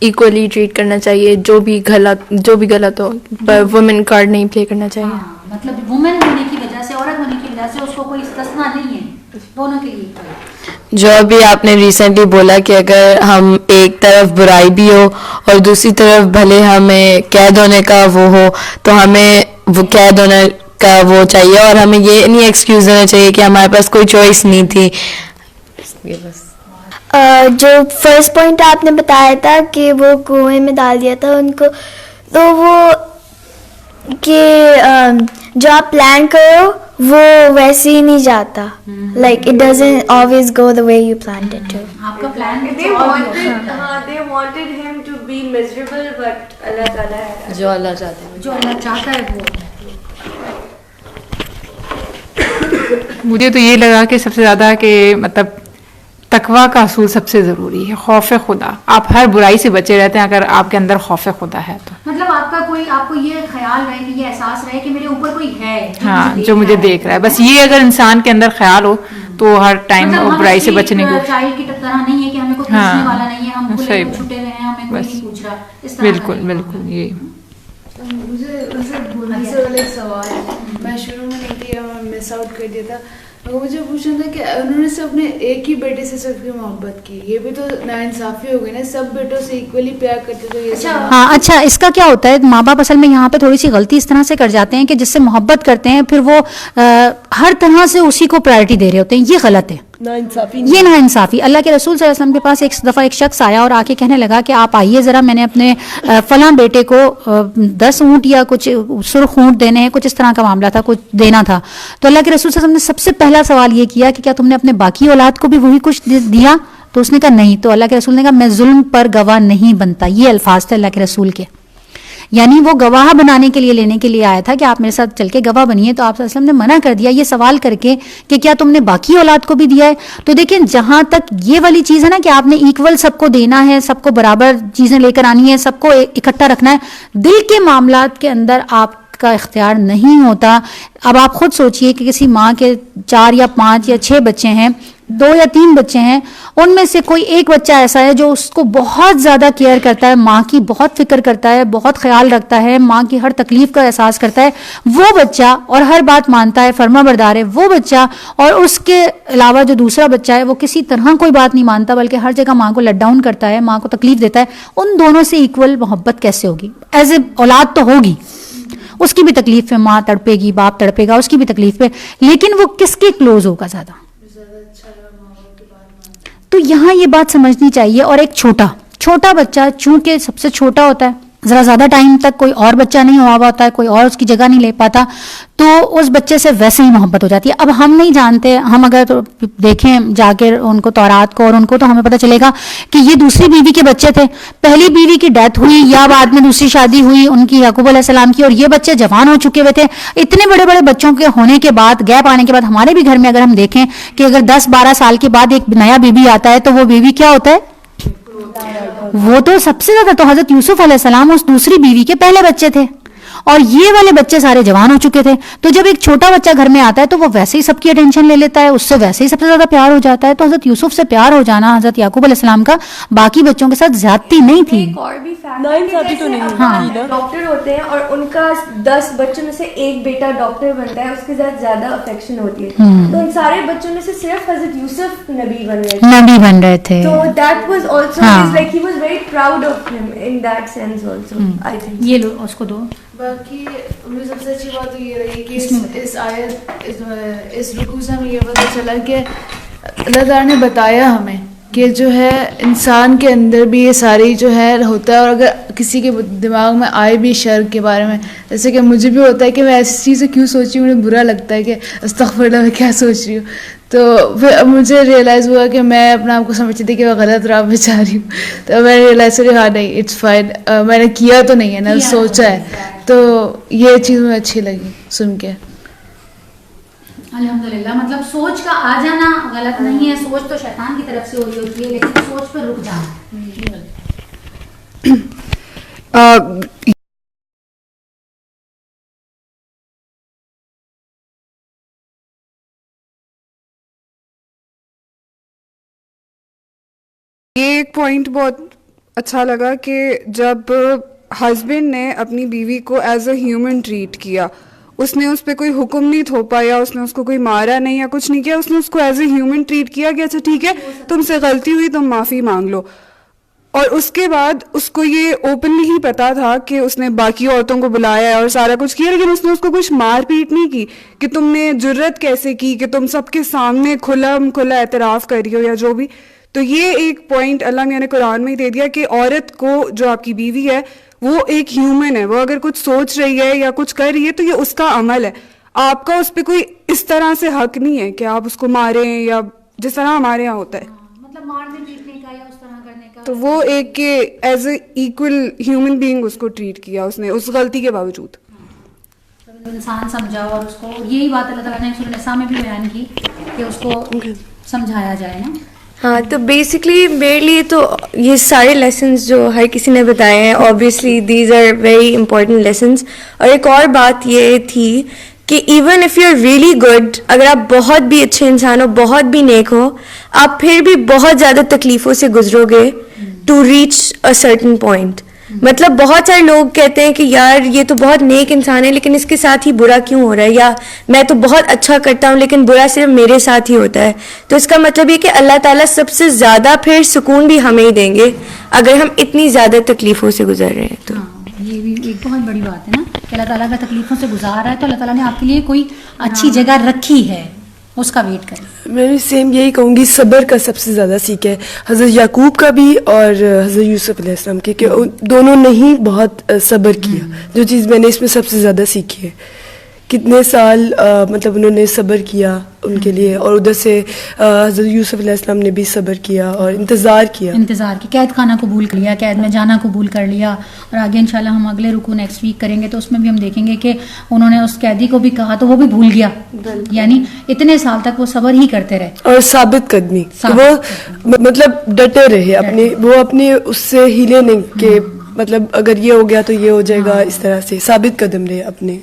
ایکولی ٹریٹ کرنا چاہیے. جو بھی غلط ہو پر وومن کارڈ نہیں پلے کرنا چاہیے. مطلب وومن ہونے کی وجہ سے، عورت ہونے کی وجہ سے اس کو کوئی استثنا نہیں ہے، دونوں کے لیے. جو ابھی آپ نے ریسنٹلی بولا کہ اگر ہم ایک طرف برائی بھی ہو اور دوسری طرف بھلے ہمیں قید ہونے کا وہ ہو تو ہمیں وہ قید ہونے کا وہ چاہیے، اور ہمیں یہ نہیں ایکسکیوز ہونا چاہیے کہ ہمارے پاس کوئی چوائس نہیں تھی. جو فرسٹ پوائنٹ آپ نے بتایا تھا کہ وہ کنویں میں ڈال دیا تھا ان کو، تو وہ کہ جو آپ پلان کرو وہ ویسے ہی نہیں جاتا. Like it doesn't always go the way you planned it to. آپ کا plan they wanted him to be miserable, but اللہ تعالیٰ ہے جو اللہ چاہتے ہیں، جو اللہ چاہتا ہے وہ. مجھے تو یہ لگا کہ سب سے زیادہ کہ مطلب تقویٰ کا اصول سب سے ضروری ہے، خوف خدا. آپ ہر برائی سے بچے رہتے ہیں اگر آپ کے اندر خوف خدا ہے تو. مطلب آپ کو یہ خیال رہے کہ یہ احساس رہے کہ میرے اوپر کوئی ہے ہاں جو مجھے دیکھ رہا ہے. بس یہ اگر انسان کے اندر خیال ہو تو ہر ٹائم برائی سے بچنے کو. چائلڈ کی طرح نہیں ہے کہ ہمیں کوئی پوچھنے والا نہیں ہے، ہم کھلے چھٹے ہوئے ہیں، ہمیں کوئی نہیں پوچھ رہا. اس طرح بالکل یہ مجھے والا ایک سوال ہے، میں شروع میں نہیں کیا، میں مس آؤٹ کر دیا تھا. مجھے پوچھنا تھا کہ انہوں نے سب اپنے ایک ہی بیٹے سے سب کی محبت کی، یہ بھی تو ناانصافی ہو گئی نا. سب بیٹوں سے ایکولی پیار کرتے تو یہ ہاں. اچھا اس کا کیا ہوتا ہے، ماں باپ اصل میں یہاں پہ تھوڑی سی غلطی اس طرح سے کر جاتے ہیں کہ جس سے محبت کرتے ہیں پھر وہ ہر طرح سے اسی کو پرائرٹی دے رہے ہوتے ہیں. یہ غلط ہے، یہ نا انصافی. اللہ کے رسول صلی اللہ علیہ وسلم کے پاس ایک دفعہ ایک شخص آیا اور آ کے کہنے لگا کہ آپ آئیے ذرا، میں نے اپنے فلاں بیٹے کو 10 اونٹ یا کچھ سرخ اونٹ دینے ہیں، کچھ اس طرح کا معاملہ تھا، کچھ دینا تھا. تو اللہ کے رسول صلی اللہ علیہ وسلم نے سب سے پہلا سوال یہ کیا کہ کیا تم نے اپنے باقی اولاد کو بھی وہی کچھ دیا؟ تو اس نے کہا نہیں. تو اللہ کے رسول نے کہا میں ظلم پر گواہ نہیں بنتا. یہ الفاظ تھے اللہ کے رسول کے، یعنی وہ گواہ بنانے کے لیے لینے کے لیے آیا تھا کہ آپ میرے ساتھ چل کے گواہ بنیے. تو آپ صلی اللہ علیہ وسلم نے منع کر دیا یہ سوال کر کے کہ کیا تم نے باقی اولاد کو بھی دیا ہے. تو دیکھیں جہاں تک یہ والی چیز ہے نا کہ آپ نے ایکول سب کو دینا ہے، سب کو برابر چیزیں لے کر آنی ہے، سب کو اکٹھا رکھنا ہے، دل کے معاملات کے اندر آپ کا اختیار نہیں ہوتا. اب آپ خود سوچئے کہ کسی ماں کے 4 یا 5 یا 6 بچے ہیں، 2 یا 3 بچے ہیں، ان میں سے کوئی ایک بچہ ایسا ہے جو اس کو بہت زیادہ کیئر کرتا ہے، ماں کی بہت فکر کرتا ہے، بہت خیال رکھتا ہے، ماں کی ہر تکلیف کا احساس کرتا ہے، وہ بچہ اور ہر بات مانتا ہے، فرما بردار ہے وہ بچہ، اور اس کے علاوہ جو دوسرا بچہ ہے وہ کسی طرح کوئی بات نہیں مانتا بلکہ ہر جگہ ماں کو لیٹ ڈاؤن کرتا ہے، ماں کو تکلیف دیتا ہے. ان دونوں سے ایکول محبت کیسے ہوگی؟ ایز اے اولاد تو ہوگی، اس کی بھی تکلیف پہ ماں تڑپے گی، باپ تڑپے گا، اس کی بھی تکلیف پہ، لیکن وہ کس کے کلوز ہوگا زیادہ؟ تو یہاں یہ بات سمجھنی چاہیے. اور ایک چھوٹا بچہ چونکہ سب سے چھوٹا ہوتا ہے، ذرا زیادہ ٹائم تک کوئی اور بچہ نہیں ہوا ہوتا ہے, کوئی اور اس کی جگہ نہیں لے پاتا, تو اس بچے سے ویسے ہی محبت ہو جاتی ہے. اب ہم نہیں جانتے, ہم اگر تو دیکھیں جا کے ان کو تورات کو اور ان کو, تو ہمیں پتہ چلے گا کہ یہ دوسری بیوی کے بچے تھے, پہلی بیوی کی ڈیتھ ہوئی یا بعد میں دوسری شادی ہوئی ان کی یعقوب علیہ السلام کی, اور یہ بچے جوان ہو چکے ہوئے تھے. اتنے بڑے بڑے بچوں کے ہونے کے بعد, گیپ آنے کے بعد, ہمارے بھی گھر میں اگر ہم دیکھیں کہ اگر 10-12 سال کے بعد ایک نیا بیبی آتا ہے تو وہ بیوی کیا ہوتا ہے, وہ تو سب سے زیادہ, تو حضرت یوسف علیہ السلام اس دوسری بیوی کے پہلے بچے تھے اور یہ والے بچے سارے جوان ہو چکے تھے. تو جب ایک چھوٹا بچہ گھر میں آتا ہے تو وہ ویسے ہی سب کی اٹینشن لے لیتا ہے, اس سے ویسے ہی سب سے زیادہ پیار ہو جاتا ہے. تو حضرت یوسف سے پیار ہو جانا حضرت یعقوب علیہ السلام کا باقی بچوں کے ساتھ زیادتی نہیں تھی. ایک اور بھی ڈاکٹر ہوتے ہیں اور ان کا 10 بچوں میں سے ایک بیٹا ڈاکٹر بنتا ہے, اس کے ساتھ زیادہ افیکشن ہوتی ہے, تو ان سارے بچوں میں سے صرف حضرت یوسف نبی بن رہے تھے. تو that was also like he was very proud of him in that sense also. I think یہ لو اس کو دو. باقی مجھے سب سے اچھی بات تو یہ رہی کہ اس آیت اس رکوع سے ہمیں یہ پتہ چلا کہ اللہ تعالیٰ نے بتایا ہمیں کہ جو ہے انسان کے اندر بھی یہ ساری جو ہے ہوتا ہے, اور اگر کسی کے دماغ میں آئے بھی شر کے بارے میں, جیسے کہ مجھے بھی ہوتا ہے کہ میں ایسی چیزیں کیوں سوچ رہی ہوں, مجھے برا لگتا ہے کہ استغفر اللہ میں کیا سوچ رہی ہوں, تو پھر مجھے ریئلائز ہوا کہ میں اپنا آپ کو سمجھتی تھی کہ میں غلط راہ پہ جا رہی ہوں, تو میں نے ریئلائز کری ہاں نہیں اٹس فائن, میں نے کیا تو نہیں ہے نا, سوچا ہے. تو یہ چیز مجھے اچھی لگی سن کے. الحمدللہ, مطلب سوچ کا آ جانا غلط نہیں ہے, سوچ تو شیطان کی طرف سے ہوئی ہوتی ہے, لیکن سوچ پہ رک جانا. یہ ایک پوائنٹ بہت اچھا لگا کہ جب ہسبینڈ نے اپنی بیوی کو ایز اے ہیومن ٹریٹ کیا, اس نے اس پہ کوئی حکم نہیں تھوپا یا اس نے اس کو کوئی مارا نہیں یا کچھ نہیں کیا, اس نے اس کو ایز اے ہیومن ٹریٹ کیا کہ اچھا ٹھیک ہے تم سے غلطی ہوئی, تم معافی مانگ لو. اور اس کے بعد اس کو یہ اوپنلی ہی پتا تھا کہ اس نے باقی عورتوں کو بلایا اور سارا کچھ کیا, لیکن اس نے اس کو کچھ مار پیٹ نہیں کی کہ تم نے جرت کیسے کی کہ تم سب کے سامنے کھلا اعتراف کری ہو یا جو بھی. تو یہ ایک پوائنٹ اللہ میاں نے قرآن میں ہی دے دیا کہ عورت کو, جو آپ کی بیوی ہے, وہ ایک ہیومن ہے, وہ اگر کچھ سوچ رہی ہے یا کچھ کر رہی ہے تو یہ اس کا عمل ہے, آپ کا اس پہ کوئی اس طرح سے حق نہیں ہے کہ آپ اس کو ماریں یا جس طرح ہمارے یہاں ہوتا ہے, مطلب مارنے پیٹنے کا یا اس طرح کرنے کا. تو وہ ایک کہ as a equal human being اس کو ٹریٹ کیا اس نے, اس غلطی کے باوجود. انسان سمجھا, اور اس کو یہی بات اللہ تعالیٰ نے سورہ نساء میں بھی بیان کی کہ اس کو سمجھایا جائے نا. ہاں, تو بیسکلی میرے لیے تو یہ سارے لیسنز جو ہر کسی نے بتائے ہیں, obviously these are very important lessons. اور ایک اور بات یہ تھی کہ even if you are really good, اگر آپ بہت بھی اچھے انسان ہو, بہت بھی نیک ہو, آپ پھر بھی بہت زیادہ تکلیفوں سے گزرو گے to reach a certain point. مطلب بہت سارے لوگ کہتے ہیں کہ یار یہ تو بہت نیک انسان ہے لیکن اس کے ساتھ ہی برا کیوں ہو رہا ہے, یا میں تو بہت اچھا کرتا ہوں لیکن برا صرف میرے ساتھ ہی ہوتا ہے. تو اس کا مطلب یہ کہ اللہ تعالیٰ سب سے زیادہ پھر سکون بھی ہمیں ہی دیں گے اگر ہم اتنی زیادہ تکلیفوں سے گزر رہے ہیں. تو یہ بھی ایک بہت بڑی بات ہے نا کہ اللہ تعالیٰ کا تکلیفوں سے گزار رہا ہے تو اللہ تعالیٰ نے آپ کے لیے کوئی اچھی جگہ رکھی ہے, اس کا ویٹ کریں. میں بھی سیم یہی کہوں گی, صبر کا سب سے زیادہ سیکھ ہے حضرت یعقوب کا بھی اور حضرت یوسف علیہ السلام کے, کہ دونوں نے ہی بہت صبر کیا. جو چیز میں نے اس میں سب سے زیادہ سیکھی ہے, کتنے سال مطلب انہوں نے صبر کیا ان کے لیے, اور ادھر سے حضرت یوسف علیہ السلام نے بھی صبر کیا اور انتظار کیا. قید خانہ قبول کر لیا, قید میں جانا قبول کر لیا. اور آگے انشاءاللہ ہم اگلے رکوع نیکسٹ ویک کریں گے تو اس میں بھی ہم دیکھیں گے کہ انہوں نے اس قیدی کو بھی کہا تو وہ بھی بھول گیا, یعنی اتنے سال تک وہ صبر ہی کرتے رہے اور ثابت قدمی, وہ مطلب ڈٹے رہے اپنے, وہ اپنے اس سے ہلے نہیں کہ مطلب اگر یہ ہو گیا تو یہ ہو جائے گا, اس طرح سے ثابت قدم رہے اپنے.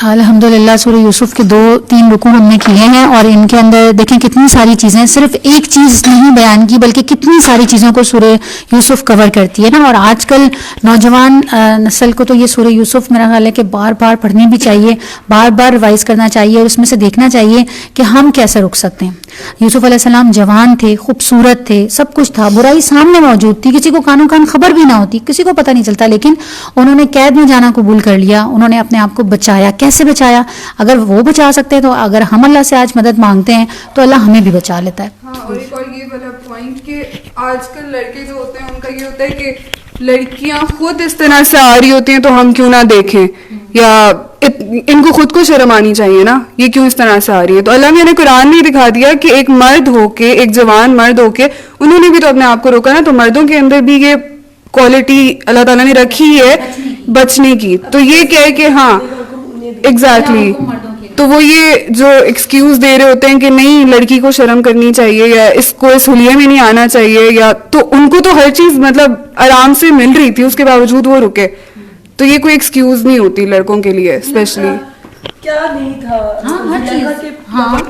الحمدللہ سورہ یوسف کے 2-3 رکوع ہم نے کیے ہیں اور ان کے اندر دیکھیں کتنی ساری چیزیں, صرف ایک چیز نہیں بیان کی بلکہ کتنی ساری چیزوں کو سورہ یوسف کور کرتی ہے نا. اور آج کل نوجوان نسل کو تو یہ سورہ یوسف میرا خیال ہے کہ بار بار پڑھنی بھی چاہیے, بار بار ریوائز کرنا چاہیے اور اس میں سے دیکھنا چاہیے کہ ہم کیسے رک سکتے ہیں. یوسف علیہ السلام جوان تھے, خوبصورت تھے, سب کچھ تھا, برائی سامنے موجود تھی, کسی کو کانوں کان خبر بھی نہ ہوتی, کسی کو پتہ نہیں چلتا, لیکن انہوں نے قید میں جانا قبول کر لیا, انہوں نے اپنے آپ کو بچایا. کیسے بچایا؟ اگر وہ بچا سکتے ہیں تو اگر ہم اللہ سے آج مدد مانگتے ہیں تو اللہ ہمیں بھی بچا لیتا ہے. ہاں, اور ایک اور یہ والا پوائنٹ کہ آج کل لڑکے جو ہوتے ہیں ان کا یہ ہوتا ہے کہ لڑکیاں خود اس طرح سے آ رہی ہوتی ہیں تو ہم کیوں نہ دیکھیں, یا ان کو خود کو شرم آنی چاہیے نا, یہ کیوں اس طرح سے آ رہی ہے. تو اللہ میاں نے قرآن میں دکھا دیا کہ ایک مرد ہو کے, ایک جوان مرد ہو کے, انہوں نے بھی تو اپنے آپ کو روکا نا. تو مردوں کے اندر بھی یہ کوالٹی اللہ تعالیٰ نے رکھی ہے بچنے کی. تو یہ کہے کہ ہاں ایگزیکٹلی, تو وہ یہ جو ایکسکیوز دے رہے ہوتے ہیں کہ نہیں لڑکی کو شرم کرنی چاہیے یا اس کو اس حلیے میں نہیں آنا چاہیے, یا تو ان کو تو ہر چیز مطلب آرام سے مل رہی تھی, اس کے باوجود وہ رکے. تو یہ کوئی ایکسکیوز نہیں ہوتی لڑکوں کے لیے اسپیشلی. کیا نہیں تھا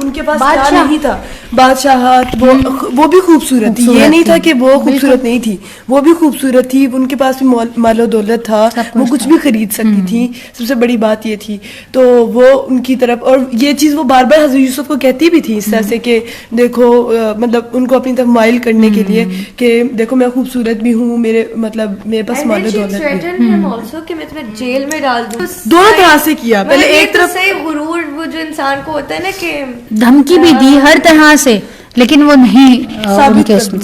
ان کے پاس, کیا نہیں تھا, بادشاہت وہ بھی خوبصورت تھی. یہ نہیں تھا کہ وہ خوبصورت نہیں تھی, وہ بھی خوبصورت تھی. ان کے پاس بھی مال و دولت تھا, وہ کچھ بھی خرید سکتی تھی. سب سے بڑی بات یہ تھی. تو وہ ان کی طرف, اور یہ چیز وہ بار بار حضرت یوسف کو کہتی بھی تھی اس طرح سے کہ دیکھو, مطلب ان کو اپنی طرف مائل کرنے کے لیے کہ دیکھو میں خوبصورت بھی ہوں, میرے مطلب میرے پاس مال و دولت کہ میں تمہیں جیل میں ڈال دوں. دونوں طرح سے کیا. پہلے ایک طرف غرور وہ جو انسان کو ہوتا ہے نا کہ دھمکی بھی دی ہر طرح سے, لیکن وہ نہیں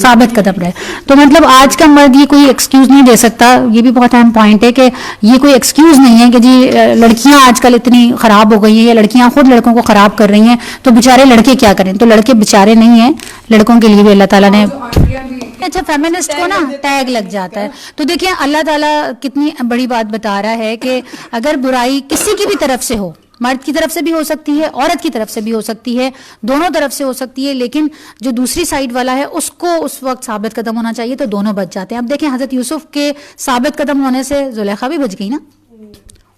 ثابت قدم رہے. تو مطلب آج کا مرد یہ کوئی ایکسکیوز نہیں دے سکتا. یہ بھی بہت اہم پوائنٹ ہے کہ یہ کوئی ایکسکیوز نہیں ہے کہ جی لڑکیاں آج کل اتنی خراب ہو گئی ہیں یا لڑکیاں خود لڑکوں کو خراب کر رہی ہیں تو بیچارے لڑکے کیا کریں. تو لڑکے بیچارے نہیں ہیں, لڑکوں کے لیے بھی اللہ تعالیٰ نے اچھا فیمنسٹ کو نا ٹیگ لگ جاتا ہے. تو دیکھیں اللہ تعالیٰ کتنی بڑی بات بتا رہا ہے کہ اگر برائی کسی کی بھی طرف سے ہو, مرد کی طرف سے بھی ہو سکتی ہے, عورت کی طرف سے بھی ہو سکتی ہے, دونوں طرف سے ہو سکتی ہے, لیکن جو دوسری سائڈ والا ہے اس کو اس وقت ثابت قدم ہونا چاہیے تو دونوں بچ جاتے ہیں. اب دیکھیں حضرت یوسف کے ثابت قدم ہونے سے زلیخا بھی بچ گئی نا,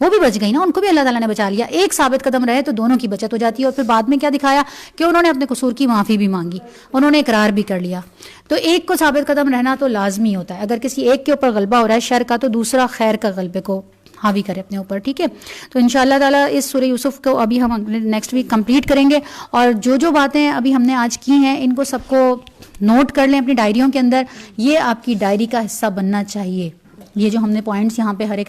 وہ بھی بچ گئی نا, ان کو بھی اللہ تعالیٰ نے بچا لیا. ایک ثابت قدم رہے تو دونوں کی بچت ہو جاتی ہے. اور پھر بعد میں کیا دکھایا کہ انہوں نے اپنے قصور کی معافی بھی مانگی, انہوں نے اقرار بھی کر لیا. تو ایک کو ثابت قدم رہنا تو لازمی ہوتا ہے. اگر کسی ایک کے اوپر غلبہ ہو رہا ہے شر کا تو دوسرا خیر کا غلبے کو حاوی کرے اپنے اوپر. ٹھیک ہے, تو انشاءاللہ تعالیٰ اس سورہ یوسف کو ابھی ہم نیکسٹ ویک کمپلیٹ کریں گے. اور جو باتیں ابھی ہم نے آج کی ہیں ان کو سب کو نوٹ کر لیں اپنی ڈائریوں کے اندر. یہ آپ کی ڈائری کا حصہ بننا چاہیے. یہ جو ہم نے پوائنٹس یہاں پہ ہر ایک